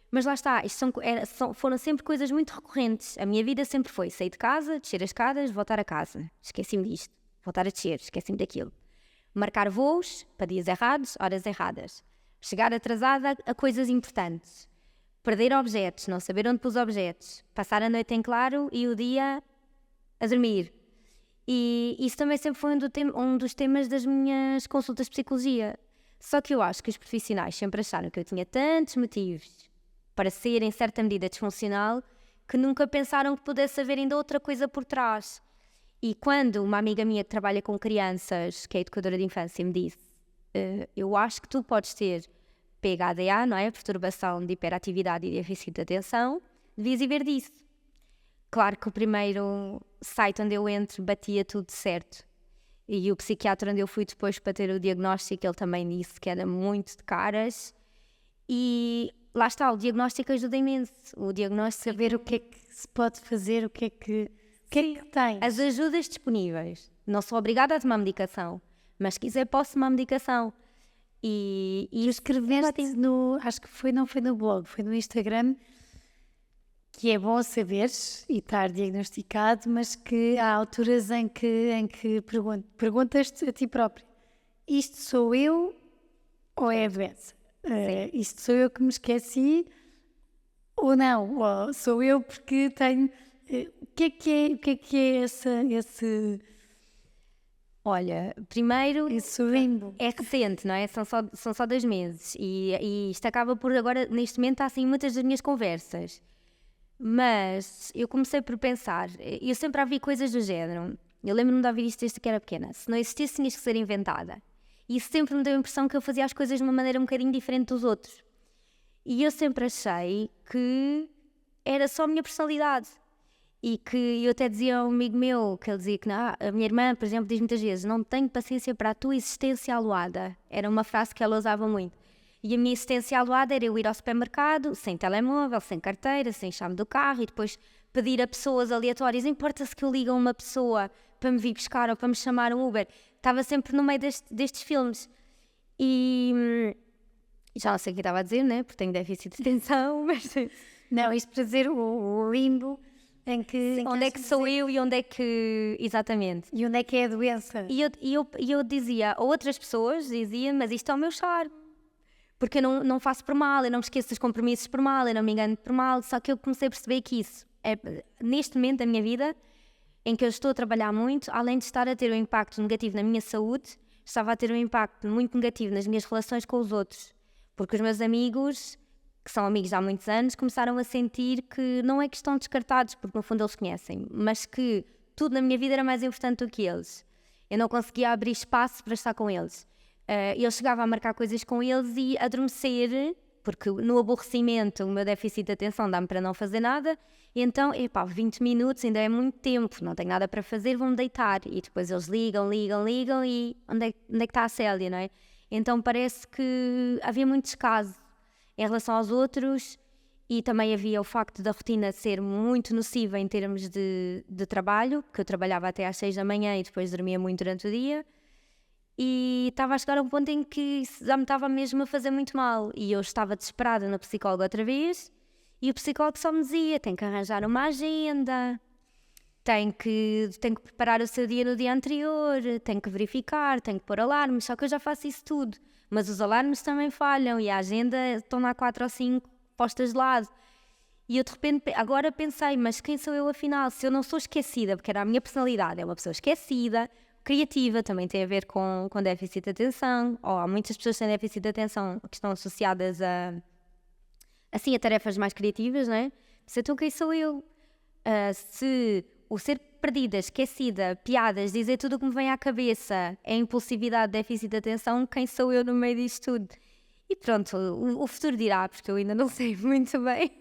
Mas lá está, foram sempre coisas muito recorrentes. A minha vida sempre foi sair de casa, descer as escadas, voltar a casa. Esqueci-me disto. Voltar a descer, esqueci-me daquilo. Marcar voos para dias errados, horas erradas. Chegar atrasada a coisas importantes. Perder objetos, não saber onde pus objetos. Passar a noite em claro e o dia a dormir. E isso também sempre foi um dos temas das minhas consultas de psicologia. Só que eu acho que os profissionais sempre acharam que eu tinha tantos motivos para ser, em certa medida, disfuncional, que nunca pensaram que pudesse haver ainda outra coisa por trás. E quando uma amiga minha que trabalha com crianças, que é educadora de infância, me disse eu acho que tu podes ter PHDA, não é? Perturbação de hiperatividade e déficit de atenção, devias ir ver disso. Claro que o primeiro site onde eu entro batia tudo certo. E o psiquiatra onde eu fui depois para ter o diagnóstico, ele também disse que era muito de caras. E lá está, o diagnóstico ajuda imenso. O diagnóstico, Saber o que é que se pode fazer, o que é que tens. as ajudas disponíveis. Não sou obrigada a tomar medicação, mas se quiser posso tomar medicação. E Tu escreveste acho que não foi no blog, foi no Instagram, que é bom saberes e estar diagnosticado, mas que há alturas em que perguntas-te a ti próprio: isto sou eu ou é a doença? Isto sou eu que me esqueci ou não? Ou sou eu porque tenho... o que é esse olha, primeiro limbo? é recente, não é? São só 2 meses e isto acaba por agora, neste momento, há assim muitas das minhas conversas. Mas eu comecei por pensar, eu sempre ouvi coisas do género. Eu lembro-me de ouvir isto desde que era pequena. Se não existisse, tinhas que ser inventada. E isso sempre me deu a impressão que eu fazia as coisas de uma maneira um bocadinho diferente dos outros. E eu sempre achei que era só a minha personalidade. E que eu até dizia a um amigo meu, que ele dizia que não, a minha irmã, por exemplo, diz muitas vezes: não tenho paciência para a tua existência aluada. Era uma frase que ela usava muito. E a minha existência aluada era eu ir ao supermercado, sem telemóvel, sem carteira, sem chave do carro, e depois pedir a pessoas aleatórias: importa-se que eu ligue a uma pessoa para me vir buscar ou para me chamar um Uber. Estava sempre no meio destes filmes. E já não sei o que estava a dizer, né? Porque tenho déficit de atenção, mas... Não, isto para dizer o limbo em que... onde é que sou eu e onde é que... Exatamente. E onde é que é a doença? E eu dizia, ou outras pessoas diziam: mas isto é o meu charme. Porque eu não faço por mal, eu não me esqueço dos compromissos por mal, eu não me engano por mal. Só que eu comecei a perceber que isso é, neste momento da minha vida, em que eu estou a trabalhar muito, além de estar a ter um impacto negativo na minha saúde, estava a ter um impacto muito negativo nas minhas relações com os outros. Porque os meus amigos, que são amigos há muitos anos, começaram a sentir que não é que estão descartados, porque no fundo eles conhecem, mas que tudo na minha vida era mais importante do que eles. Eu não conseguia abrir espaço para estar com eles. Eu chegava a marcar coisas com eles e adormecer, porque no aborrecimento o meu déficit de atenção dá-me para não fazer nada, e então, 20 minutos ainda é muito tempo, não tenho nada para fazer, vou-me deitar. E depois eles ligam e onde é que está a Célia, não é? Então parece que havia muito descaso em relação aos outros, e também havia o facto da rotina ser muito nociva em termos de trabalho, que eu trabalhava até às 6 da manhã e depois dormia muito durante o dia. E estava a chegar a um ponto em que já me estava mesmo a fazer muito mal. E eu estava desesperada na psicóloga outra vez. E o psicólogo só me dizia: tem que arranjar uma agenda, tem que preparar o seu dia no dia anterior, tem que verificar, tem que pôr alarmes. Só que eu já faço isso tudo. Mas os alarmes também falham e a agenda estão lá 4 ou 5 postas de lado. E eu de repente agora pensei: mas quem sou eu afinal? Se eu não sou esquecida, porque era a minha personalidade, é uma pessoa esquecida, criativa, também tem a ver com déficit de atenção, ou há muitas pessoas que têm déficit de atenção que estão associadas a tarefas mais criativas, não é? Se então quem sou eu? Se o ser perdida, esquecida, piadas, dizer tudo o que me vem à cabeça é impulsividade, déficit de atenção, quem sou eu no meio disto tudo? E pronto, o futuro dirá, porque eu ainda não sei muito bem.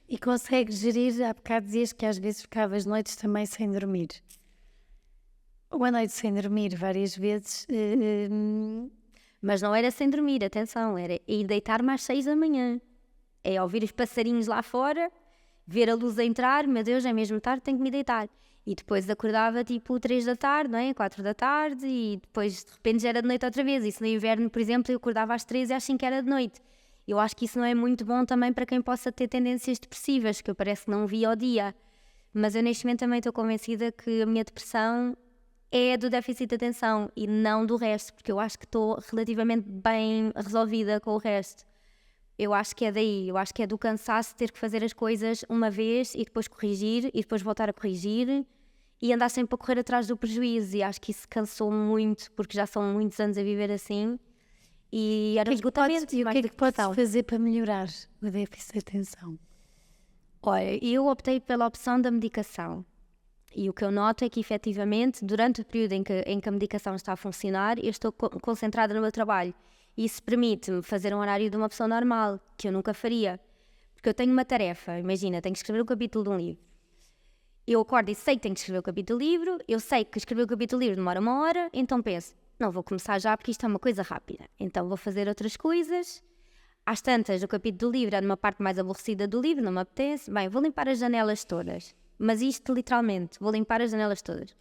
E consegues gerir, há bocado dizias que às vezes ficavas noites também sem dormir. Uma noite sem dormir várias vezes. Mas não era sem dormir, atenção, era ir deitar-me às 6 da manhã. É ouvir os passarinhos lá fora, ver a luz a entrar, meu Deus, é mesmo tarde, tenho que me deitar. E depois acordava tipo 3 da tarde, não é? 4 da tarde, e depois de repente já era de noite outra vez. Isso no inverno, por exemplo, eu acordava às 3 e às 5 era de noite. Eu acho que isso não é muito bom também para quem possa ter tendências depressivas, que eu parece que não via ao dia. Mas eu neste momento também estou convencida que a minha depressão é do déficit de atenção e não do resto, porque eu acho que estou relativamente bem resolvida com o resto. Eu acho que é daí, eu acho que é do cansaço de ter que fazer as coisas uma vez e depois corrigir e depois voltar a corrigir e andar sempre a correr atrás do prejuízo, e acho que isso cansou muito, porque já são muitos anos a viver assim e era um esgotamento. E o que é que podes fazer para melhorar o déficit de atenção? Olha, eu optei pela opção da medicação. E o que eu noto é que, efetivamente, durante o período em que a medicação está a funcionar, eu estou concentrada no meu trabalho. E isso permite-me fazer um horário de uma pessoa normal, que eu nunca faria. Porque eu tenho uma tarefa, imagina, tenho que escrever um capítulo de um livro. Eu acordo e sei que tenho que escrever o capítulo do livro, eu sei que escrever o capítulo do livro demora 1 hora, então penso: não vou começar já porque isto é uma coisa rápida. Então vou fazer outras coisas. às tantas, o capítulo do livro é numa parte mais aborrecida do livro, não me apetece. Bem, vou limpar as janelas todas. Mas isto literalmente, vou limpar as janelas todas.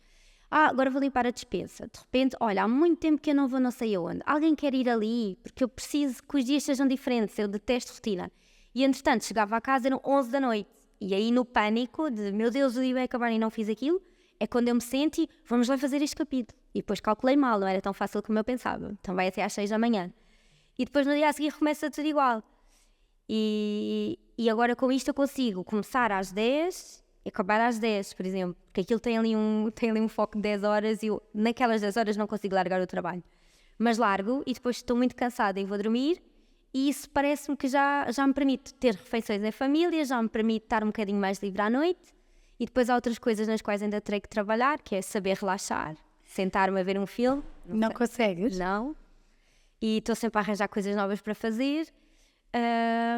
Agora vou limpar a despensa. De repente, olha, há muito tempo que eu não vou não sei aonde. Alguém quer ir ali? Porque eu preciso que os dias sejam diferentes, eu detesto rotina. E entretanto, chegava a casa, eram 11 da noite. E aí no pânico de, meu Deus, o dia vai acabar e não fiz aquilo, é quando eu me senti, vamos lá fazer este capítulo. E depois calculei mal, não era tão fácil como eu pensava. Então vai até às 6 da manhã. E depois no dia a seguir começa tudo igual. E agora com isto eu consigo começar às 10 e acabar às 10, por exemplo. Porque aquilo tem ali um foco de 10 horas e eu naquelas 10 horas não consigo largar o trabalho. Mas largo e depois estou muito cansada e vou dormir. E isso parece-me que já me permite ter refeições em família, já me permite estar um bocadinho mais livre à noite. E depois há outras coisas nas quais ainda terei que trabalhar, que é saber relaxar, sentar-me a ver um filme. Não consegues? Não. E estou sempre a arranjar coisas novas para fazer.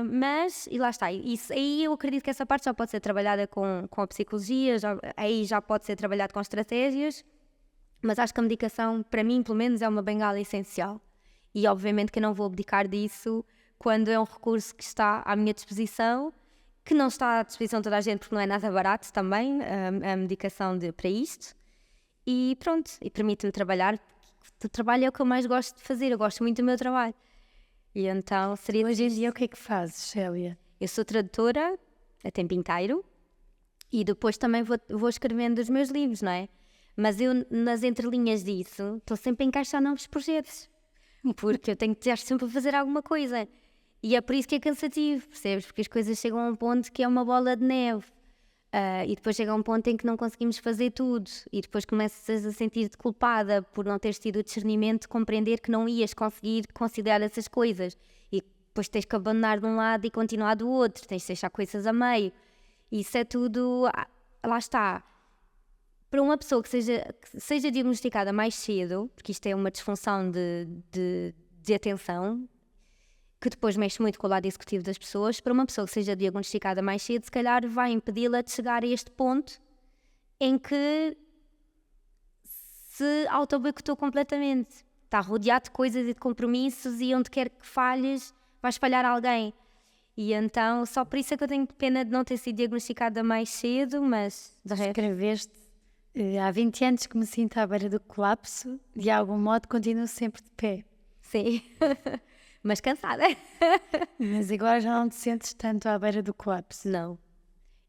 Mas, e lá está, isso, aí eu acredito que essa parte já pode ser trabalhada com a psicologia, aí já pode ser trabalhado com estratégias, mas acho que a medicação, para mim, pelo menos, é uma bengala essencial. E obviamente que eu não vou abdicar disso quando é um recurso que está à minha disposição, que não está à disposição de toda a gente, porque não é nada barato também, a medicação para isto. E pronto, e permite-me trabalhar. O trabalho é o que eu mais gosto de fazer, eu gosto muito do meu trabalho. E então seria... Hoje em dia o que é que fazes, Célia? Eu sou tradutora a tempo inteiro e depois também vou escrevendo os meus livros, não é? Mas eu, nas entrelinhas disso, estou sempre a encaixar novos projetos. Porque eu tenho que estar sempre a fazer alguma coisa. E é por isso que é cansativo, percebes? Porque as coisas chegam a um ponto que é uma bola de neve. E depois chega a um ponto em que não conseguimos fazer tudo. E depois começas a sentir-te culpada por não teres tido o discernimento de compreender que não ias conseguir conciliar essas coisas. E depois tens que abandonar de um lado e continuar do outro. Tens de deixar coisas a meio. Isso é tudo... Lá está. Para uma pessoa que seja diagnosticada mais cedo, porque isto é uma disfunção de atenção, que depois mexe muito com o lado executivo das pessoas, para uma pessoa que seja diagnosticada mais cedo, se calhar vai impedi-la de chegar a este ponto em que se auto-boicotou completamente. Está rodeado de coisas e de compromissos e onde quer que falhes, vais falhar alguém. E então, só por isso é que eu tenho pena de não ter sido diagnosticada mais cedo, mas de resto... Escreveste há 20 anos que me sinto à beira do colapso, de algum modo continuo sempre de pé. Sim, mas cansada. Mas agora já não te sentes tanto à beira do colapso. Não.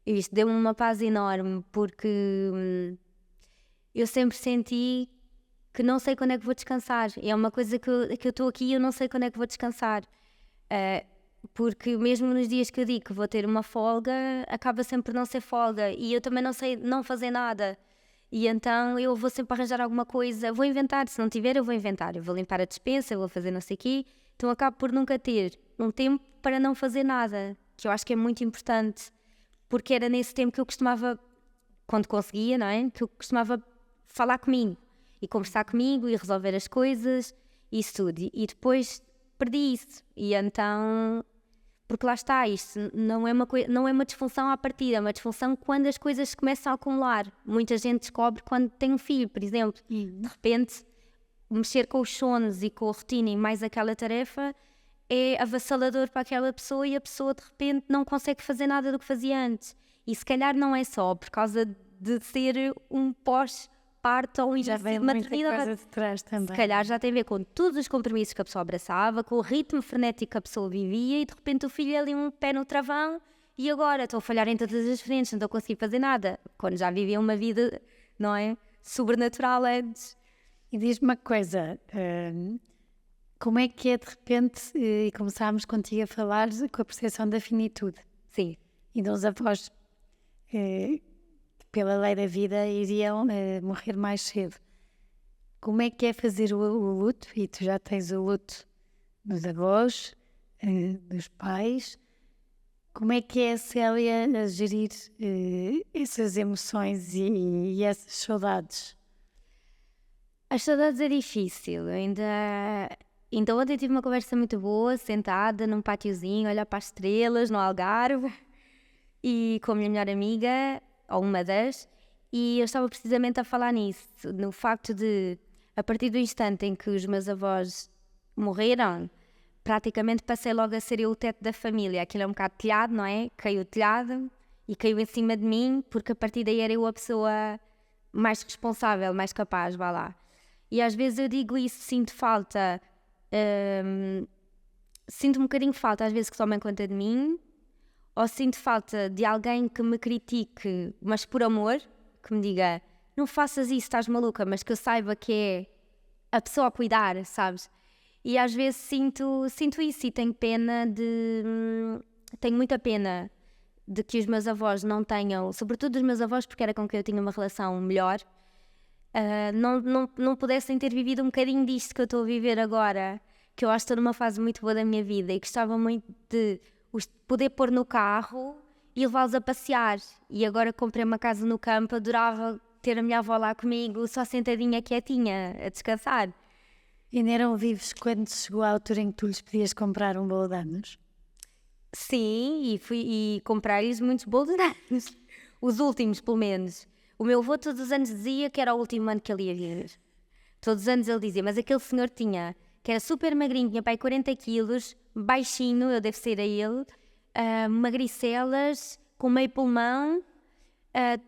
Isto deu-me uma paz enorme, porque eu sempre senti que não sei quando é que vou descansar. É uma coisa que eu estou aqui e eu não sei quando é que vou descansar. Porque mesmo nos dias que eu digo que vou ter uma folga, acaba sempre por não ser folga. E eu também não sei não fazer nada. E então eu vou sempre arranjar alguma coisa, vou inventar, se não tiver eu vou inventar, eu vou limpar a despensa, eu vou fazer não sei o quê, então acabo por nunca ter um tempo para não fazer nada, que eu acho que é muito importante, porque era nesse tempo que eu costumava, quando conseguia, não é? Que eu costumava falar comigo, e conversar comigo, e resolver as coisas, e isso tudo, e depois perdi isso, e então... Porque lá está, isto não é uma disfunção à partida, é uma disfunção quando as coisas se começam a acumular. Muita gente descobre quando tem um filho, por exemplo. De repente, mexer com os sonos e com a rotina e mais aquela tarefa é avassalador para aquela pessoa e a pessoa de repente não consegue fazer nada do que fazia antes. E se calhar não é só por causa de ser um pós-parto ou um Já vem início de muita maternidade. coisa de trás também. Se calhar já tem a ver com todos os compromissos que a pessoa abraçava, com o ritmo frenético que a pessoa vivia e de repente o filho é ali um pé no travão e agora estou a falhar em todas as frentes, não estou a conseguir fazer nada. Quando já vivia uma vida, não é? Sobrenatural antes. E diz-me uma coisa, como é que é de repente, e começámos contigo a falar com a percepção da finitude Sim. e dos avós que pela lei da vida iriam morrer mais cedo. Como é que é fazer o luto? E tu já tens o luto dos avós, dos pais. Como é que é a Célia a gerir essas emoções e essas saudades? As saudades é difícil, ainda ontem tive uma conversa muito boa, sentada num pátiozinho, olhar para as estrelas, no Algarve, e com a minha melhor amiga, ou uma das, e eu estava precisamente a falar nisso, no facto de, a partir do instante em que os meus avós morreram, praticamente passei logo a ser eu o teto da família. Aquilo é um bocado telhado, não é? Caiu o telhado e caiu em cima de mim, porque a partir daí era eu a pessoa mais responsável, mais capaz, vá lá. E às vezes eu digo isso, sinto falta, sinto um bocadinho de falta às vezes que tomem conta de mim, ou sinto falta de alguém que me critique, mas por amor, que me diga, não faças isso, estás maluca, mas que eu saiba que é a pessoa a cuidar, sabes? E às vezes sinto isso e tenho pena tenho muita pena de que os meus avós não tenham, sobretudo os meus avós, porque era com quem eu tinha uma relação melhor, não pudessem ter vivido um bocadinho disto que eu estou a viver agora, que eu acho que estou numa fase muito boa da minha vida e gostava muito de os poder pôr no carro e levá-los a passear. E agora comprei uma casa no campo, adorava ter a minha avó lá comigo, só sentadinha, quietinha, a descansar. E ainda eram vivos quando chegou a altura em que tu lhes podias comprar um bolo de anos? Sim, e comprei-lhes muitos bolos de anos. Os últimos, pelo menos. O meu avô todos os anos dizia que era o último ano que ele ia vir. Todos os anos ele dizia, mas aquele senhor tinha, que era super magrinho, tinha pai 40 quilos, baixinho, eu devo ser a ele, magricelas, com meio pulmão.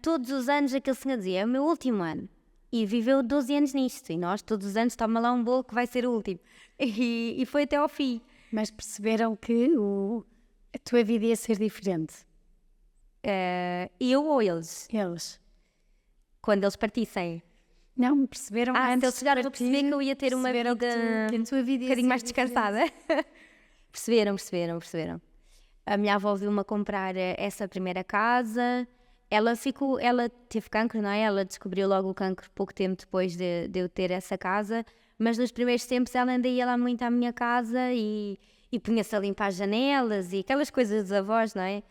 Todos os anos aquele senhor dizia, é o meu último ano. E viveu 12 anos nisto. E nós, todos os anos, toma lá um bolo que vai ser o último. E foi até ao fim. Mas perceberam que a tua vida ia ser diferente? Eu ou eles? Eles? Quando eles partissem. Não, perceberam Se antes eles chegaram de a perceber que eu ia ter uma perceberam vida que a tua vida um ia bocadinho ser mais diferente. descansada. Perceberam. A minha avó viu-me a comprar essa primeira casa. Ela teve cancro, não é? Ela descobriu logo o cancro pouco tempo depois de eu ter essa casa. Mas nos primeiros tempos ela ainda ia lá muito à minha casa e punha-se a limpar as janelas e aquelas coisas dos avós, não é?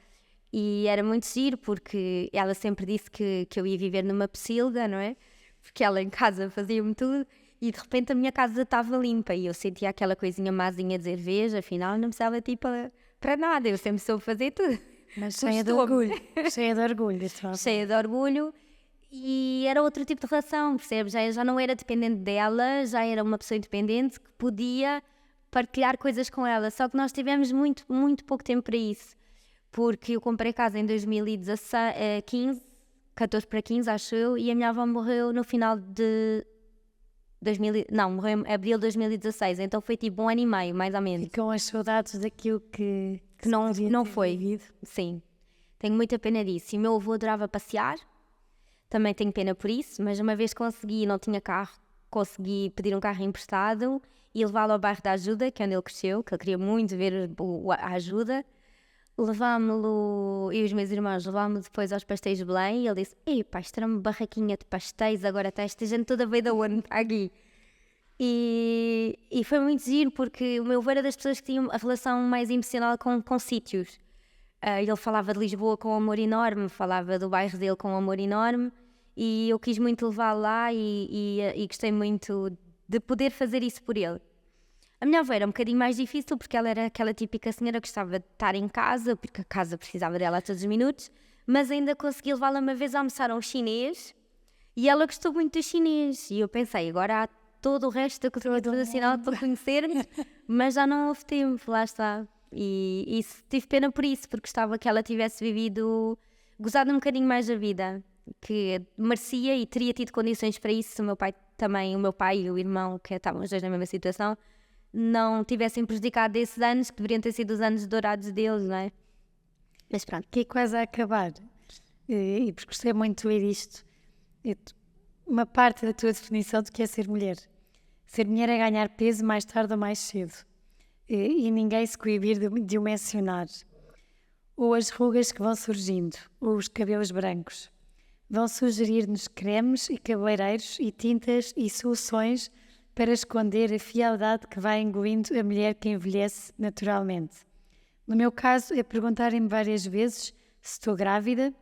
E era muito giro porque ela sempre disse que eu ia viver numa pocilga, não é? Porque ela em casa fazia-me tudo e de repente a minha casa estava limpa e eu sentia aquela coisinha mazinha de dizer, veja, afinal não precisava de ti para nada, eu sempre soube fazer tudo. Mas cheia de orgulho. Cheia de orgulho. Cheia de orgulho e era outro tipo de relação, percebes? Já não era dependente dela, já era uma pessoa independente que podia partilhar coisas com ela, só que nós tivemos muito, muito pouco tempo para isso, porque eu comprei casa em 2015, 14 para 15 acho eu, e a minha avó morreu no final de morreu em abril de 2016, então foi tipo 1 ano e meio, mais ou menos. E com as saudades daquilo que não foi. Vivido. Sim, tenho muita pena disso. E o meu avô adorava passear, também tenho pena por isso, mas uma vez consegui, não tinha carro, consegui pedir um carro emprestado e levá-lo ao bairro da Ajuda, que é onde ele cresceu, que ele queria muito ver a Ajuda. Levámo-lo, e os meus irmãos, levámo-lo depois aos pastéis de Belém e ele disse, epá, isto era uma barraquinha de pastéis, agora está esta gente toda veio da onde está aqui. E foi muito giro porque o meu avô era das pessoas que tinham a relação mais emocional com sítios. Ele falava de Lisboa com um amor enorme, falava do bairro dele com um amor enorme e eu quis muito levá-lo lá e gostei muito de poder fazer isso por ele. A minha avó era um bocadinho mais difícil porque ela era aquela típica senhora que gostava de estar em casa, porque a casa precisava dela a todos os minutos, mas ainda consegui levá-la uma vez a almoçar a um chinês e ela gostou muito do chinês. E eu pensei, agora há todo o resto da cultura internacional para conhecer, mas já não houve tempo, lá está. E tive pena por isso, porque gostava que ela tivesse gozado um bocadinho mais da vida, que merecia e teria tido condições para isso se o meu pai e o irmão, que estavam os dois na mesma situação, não tivessem prejudicado esses anos que deveriam ter sido os anos dourados deles, não é? Mas pronto. Que é quase a acabar. E porque gostei muito de ler isto. Uma parte da tua definição do que é ser mulher. Ser mulher é ganhar peso mais tarde ou mais cedo. E ninguém se coibir de o mencionar. Ou as rugas que vão surgindo, ou os cabelos brancos. Vão sugerir-nos cremes e cabeleireiros e tintas e soluções para esconder a frialdade que vai engolindo a mulher que envelhece naturalmente. No meu caso, é perguntarem-me várias vezes se estou grávida,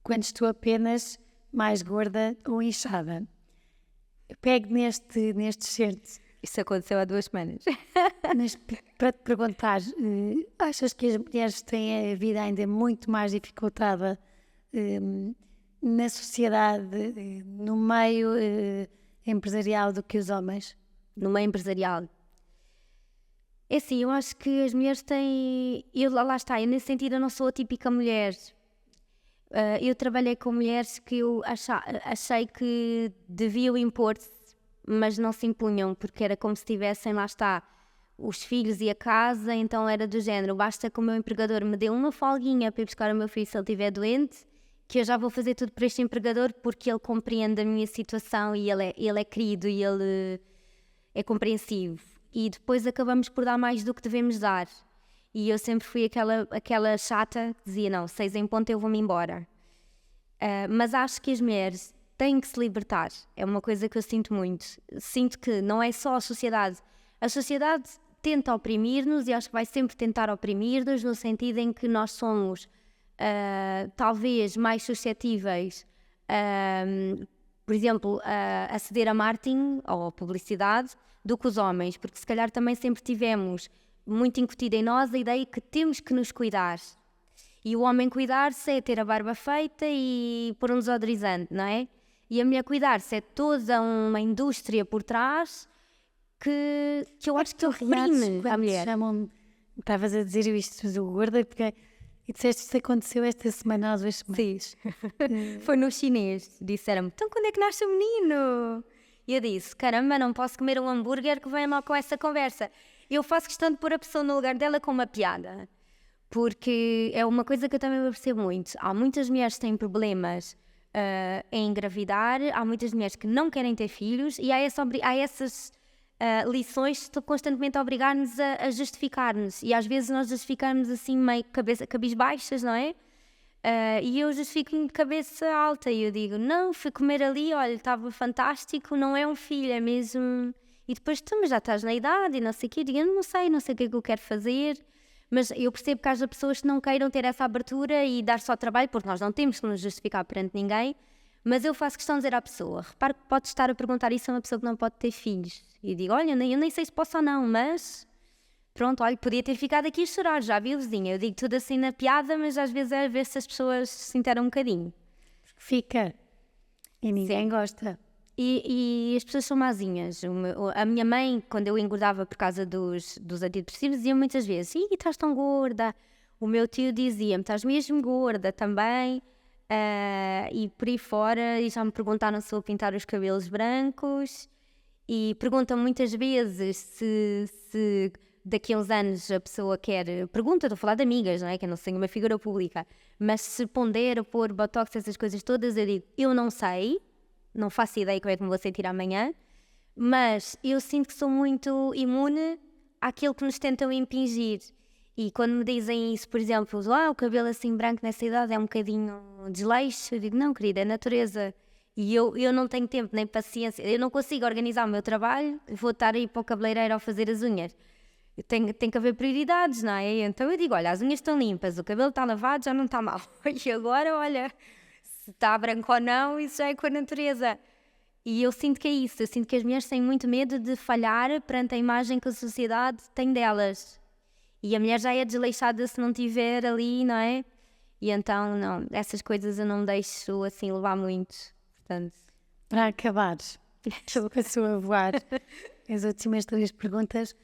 quando estou apenas mais gorda ou inchada. Pego neste certo. Isso aconteceu há 2 semanas. Para te perguntar, achas que as mulheres têm a vida ainda muito mais dificultada na sociedade, no meio... empresarial do que os homens? No meio empresarial. É assim, eu acho que as mulheres têm... lá está, eu nesse sentido eu não sou a típica mulher. Eu trabalhei com mulheres que eu achei que deviam impor-se, mas não se impunham, porque era como se tivessem, lá está, os filhos e a casa, então era do género, basta que o meu empregador me dê uma folguinha para ir buscar o meu filho se ele estiver doente, que eu já vou fazer tudo para este empregador, porque ele compreende a minha situação e ele é querido e ele é compreensivo. E depois acabamos por dar mais do que devemos dar. E eu sempre fui aquela chata que dizia, não, 6 em ponto eu vou-me embora. Mas acho que as mulheres têm que se libertar. É uma coisa que eu sinto muito. Sinto que não é só a sociedade. A sociedade tenta oprimir-nos e acho que vai sempre tentar oprimir-nos no sentido em que nós somos talvez mais suscetíveis, por exemplo, a ceder a marketing ou a publicidade do que os homens, porque se calhar também sempre tivemos muito incutida em nós a ideia que temos que nos cuidar. E o homem cuidar-se é ter a barba feita e pôr um desodorizante, não é? E a mulher cuidar-se é toda uma indústria por trás que eu acho que oprime a mulher. Estavas a dizer isto do gorda, porque e disseste que isso aconteceu esta semana, às 2 semanas. Sim. Foi no chinês. Disseram-me, então quando é que nasce o menino? E eu disse, caramba, não posso comer um hambúrguer que venha mal com essa conversa. Eu faço questão de pôr a pessoa no lugar dela com uma piada. Porque é uma coisa que eu também percebo muito. Há muitas mulheres que têm problemas em engravidar, há muitas mulheres que não querem ter filhos e há essas lições que estão constantemente a obrigar-nos a justificar-nos. E às vezes nós justificamos assim meio cabisbaixas, não é? E eu justifico-me de cabeça alta e eu digo, não, fui comer ali, olha, estava fantástico, não é um filho, é mesmo... E depois tu já estás na idade e não sei o quê, eu digo, eu não sei o que é que eu quero fazer, mas eu percebo que haja pessoas que não queiram ter essa abertura e dar só trabalho, porque nós não temos que nos justificar perante ninguém, mas eu faço questão de dizer à pessoa, repare que pode estar a perguntar isso a uma pessoa que não pode ter filhos. E eu digo, olha, eu nem sei se posso ou não, mas... Pronto, olha, podia ter ficado aqui a chorar, já vi, vizinha. Eu digo tudo assim na piada, mas às vezes é a ver se as pessoas se interam um bocadinho. Fica. E ninguém gosta. E as pessoas são mazinhas. A minha mãe, quando eu engordava por causa dos antidepressivos, dizia muitas vezes, ih, estás tão gorda. O meu tio dizia-me, estás mesmo gorda também. E por aí fora, e já me perguntaram se vou pintar os cabelos brancos. E perguntam muitas vezes se daqui a uns anos a pessoa quer... Pergunta, estou a falar de amigas, não é? Que eu não sou uma figura pública. Mas se pondera pôr botox, essas coisas todas, eu digo, eu não sei, não faço ideia como é que me vou sentir amanhã, mas eu sinto que sou muito imune àquilo que nos tentam impingir. E quando me dizem isso, por exemplo, o cabelo assim branco nessa idade é um bocadinho desleixo, eu digo, não, querida, é natureza. E eu não tenho tempo nem paciência, eu não consigo organizar o meu trabalho, vou estar aí para o cabeleireiro a fazer as unhas. Tem que haver prioridades, não é? Então eu digo, olha, as unhas estão limpas, o cabelo está lavado, já não está mal. E agora, olha, se está branco ou não, isso já é com a natureza. E eu sinto que é isso, eu sinto que as mulheres têm muito medo de falhar perante a imagem que a sociedade tem delas. E a mulher já é desleixada se não tiver ali, não é? E então, não, essas coisas eu não me deixo assim levar muito. Portanto... Para acabar, passou a voar as últimas 3 perguntas.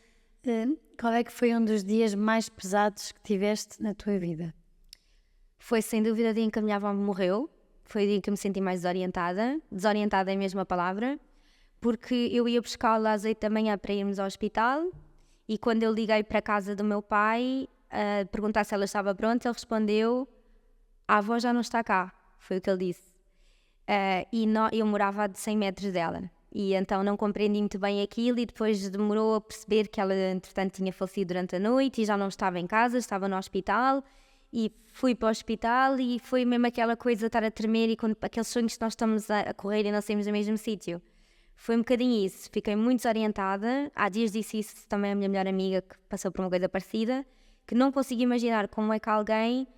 Qual é que foi um dos dias mais pesados que tiveste na tua vida? Foi sem dúvida o dia em que a minha avó morreu. Foi o dia em que eu me senti mais desorientada. Desorientada é a mesma palavra. Porque eu ia buscá-la às 8 da manhã para irmos ao hospital. E quando eu liguei para a casa do meu pai, perguntar se ela estava pronta, ele respondeu, a avó já não está cá. Foi o que ele disse. Eu morava a 100 metros dela. E então não compreendi muito bem aquilo e depois demorou a perceber que ela, entretanto, tinha falecido durante a noite e já não estava em casa, estava no hospital. E fui para o hospital e foi mesmo aquela coisa de estar a tremer e aqueles sonhos que nós estamos a correr e não saímos do mesmo sítio. Foi um bocadinho isso, fiquei muito desorientada. Há dias disse isso também à minha melhor amiga que passou por uma coisa parecida, que não consigo imaginar como é que alguém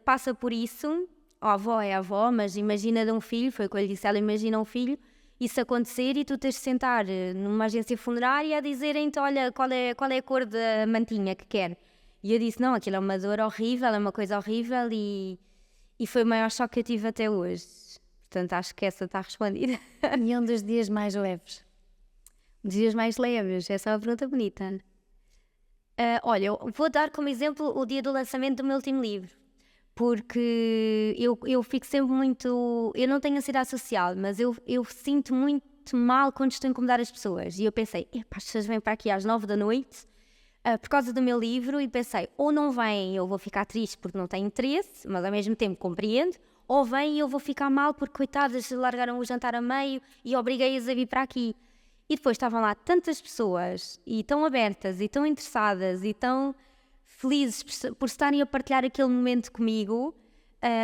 passa por isso. A avó é a avó, mas imagina de um filho, foi o que eu lhe disse, ela imagina um filho, isso acontecer e tu tens de sentar numa agência funerária a dizerem-te, olha, qual é a cor da mantinha que quer. E eu disse, não, aquilo é uma dor horrível, é uma coisa horrível e foi o maior choque que eu tive até hoje. Portanto, acho que essa está respondida. E um dos dias mais leves? Dias mais leves, essa é uma pergunta bonita. Olha, eu vou dar como exemplo o dia do lançamento do meu último livro, porque eu fico sempre muito... Eu não tenho ansiedade social, mas eu sinto muito mal quando estou a incomodar as pessoas. E eu pensei, as pessoas vêm para aqui às 9 da noite por causa do meu livro, e pensei, ou não vêm eu vou ficar triste porque não têm interesse, mas ao mesmo tempo compreendo, ou vêm e eu vou ficar mal porque, coitadas, largaram o jantar a meio e obriguei-as a vir para aqui. E depois estavam lá tantas pessoas, e tão abertas, e tão interessadas, e tão felizes por estarem a partilhar aquele momento comigo,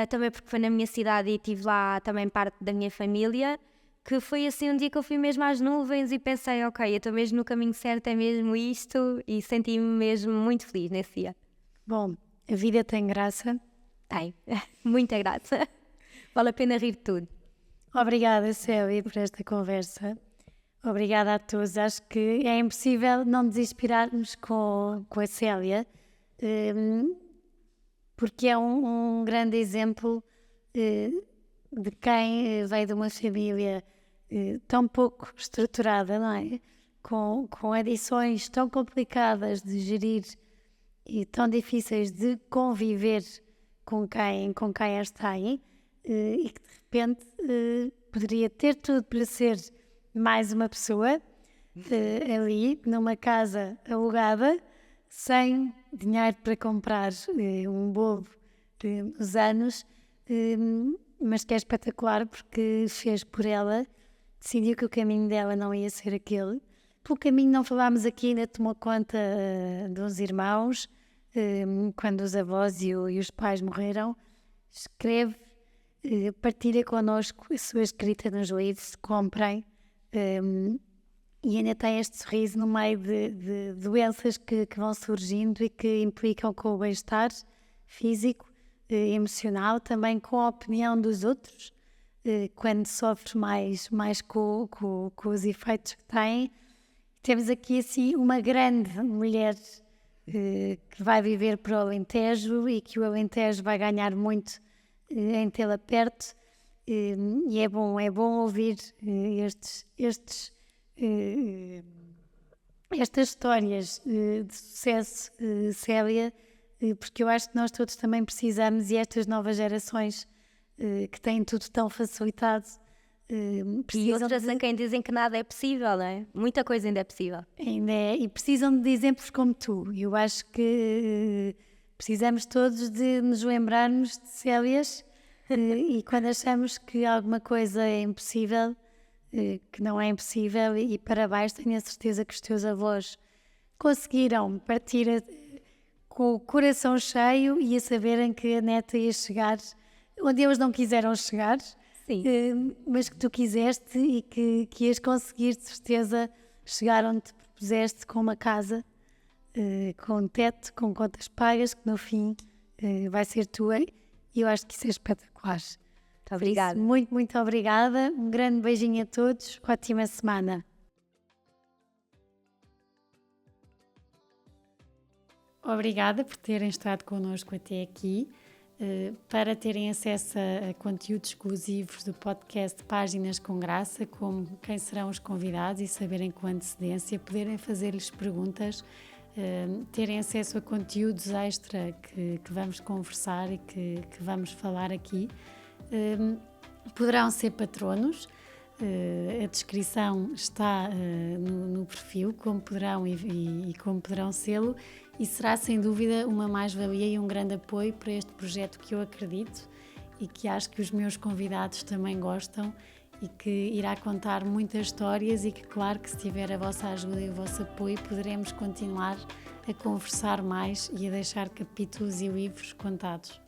também porque foi na minha cidade e tive lá também parte da minha família, que foi assim um dia que eu fui mesmo às nuvens e pensei, ok, eu estou mesmo no caminho certo, é mesmo isto, e senti-me mesmo muito feliz nesse dia. Bom, a vida tem graça. Tem, muita graça. Vale a pena rir de tudo. Obrigada, Célia, por esta conversa. Obrigada a todos. Acho que é impossível não nos inspirarmos com a Célia, porque é um grande exemplo de quem veio de uma família tão pouco estruturada, não é? Com adições tão complicadas de gerir e tão difíceis de conviver com quem as tem, e que de repente poderia ter tudo para ser mais uma pessoa ali numa casa alugada, sem dinheiro para comprar um bolo nos anos, mas que é espetacular porque fez por ela, decidiu que o caminho dela não ia ser aquele. Pelo caminho não falámos aqui, ainda tomou conta dos irmãos, quando os avós e os pais morreram. Escreve, partilha connosco a sua escrita nos livros, comprem, e ainda tem este sorriso no meio de doenças que vão surgindo e que implicam com o bem-estar físico, emocional, também com a opinião dos outros, quando sofre mais com os efeitos que têm. Temos aqui assim uma grande mulher que vai viver para o Alentejo e que o Alentejo vai ganhar muito em tê-la perto, e é bom ouvir estas histórias de sucesso, Célia, porque eu acho que nós todos também precisamos, e estas novas gerações que têm tudo tão facilitado, E outras a quem dizem que nada é possível, não é? Muita coisa ainda é possível. Ainda é, e precisam de exemplos como tu. Eu acho que precisamos todos de nos lembrarmos de Célias, e quando achamos que alguma coisa é impossível, que não é impossível, e para baixo, tenho a certeza que os teus avós conseguiram partir com o coração cheio e a saberem que a neta ia chegar onde eles não quiseram chegar. Sim. Mas que tu quiseste e que ias conseguir, de certeza, chegar onde te propuseste, com uma casa, com um teto, com contas pagas, que no fim vai ser tua, e eu acho que isso é espetacular. Muito obrigada. Muito, muito obrigada. Um grande beijinho a todos. Ótima semana. Obrigada por terem estado connosco até aqui. Para terem acesso a conteúdos exclusivos do podcast Páginas com Graça, como quem serão os convidados e saberem com antecedência, poderem fazer-lhes perguntas, terem acesso a conteúdos extra que vamos conversar e que vamos falar aqui, poderão ser patronos. A descrição está no perfil, como poderão e como poderão sê-lo, e será sem dúvida uma mais-valia e um grande apoio para este projeto que eu acredito e que acho que os meus convidados também gostam, e que irá contar muitas histórias, e que, claro, que se tiver a vossa ajuda e o vosso apoio, poderemos continuar a conversar mais e a deixar capítulos e livros contados.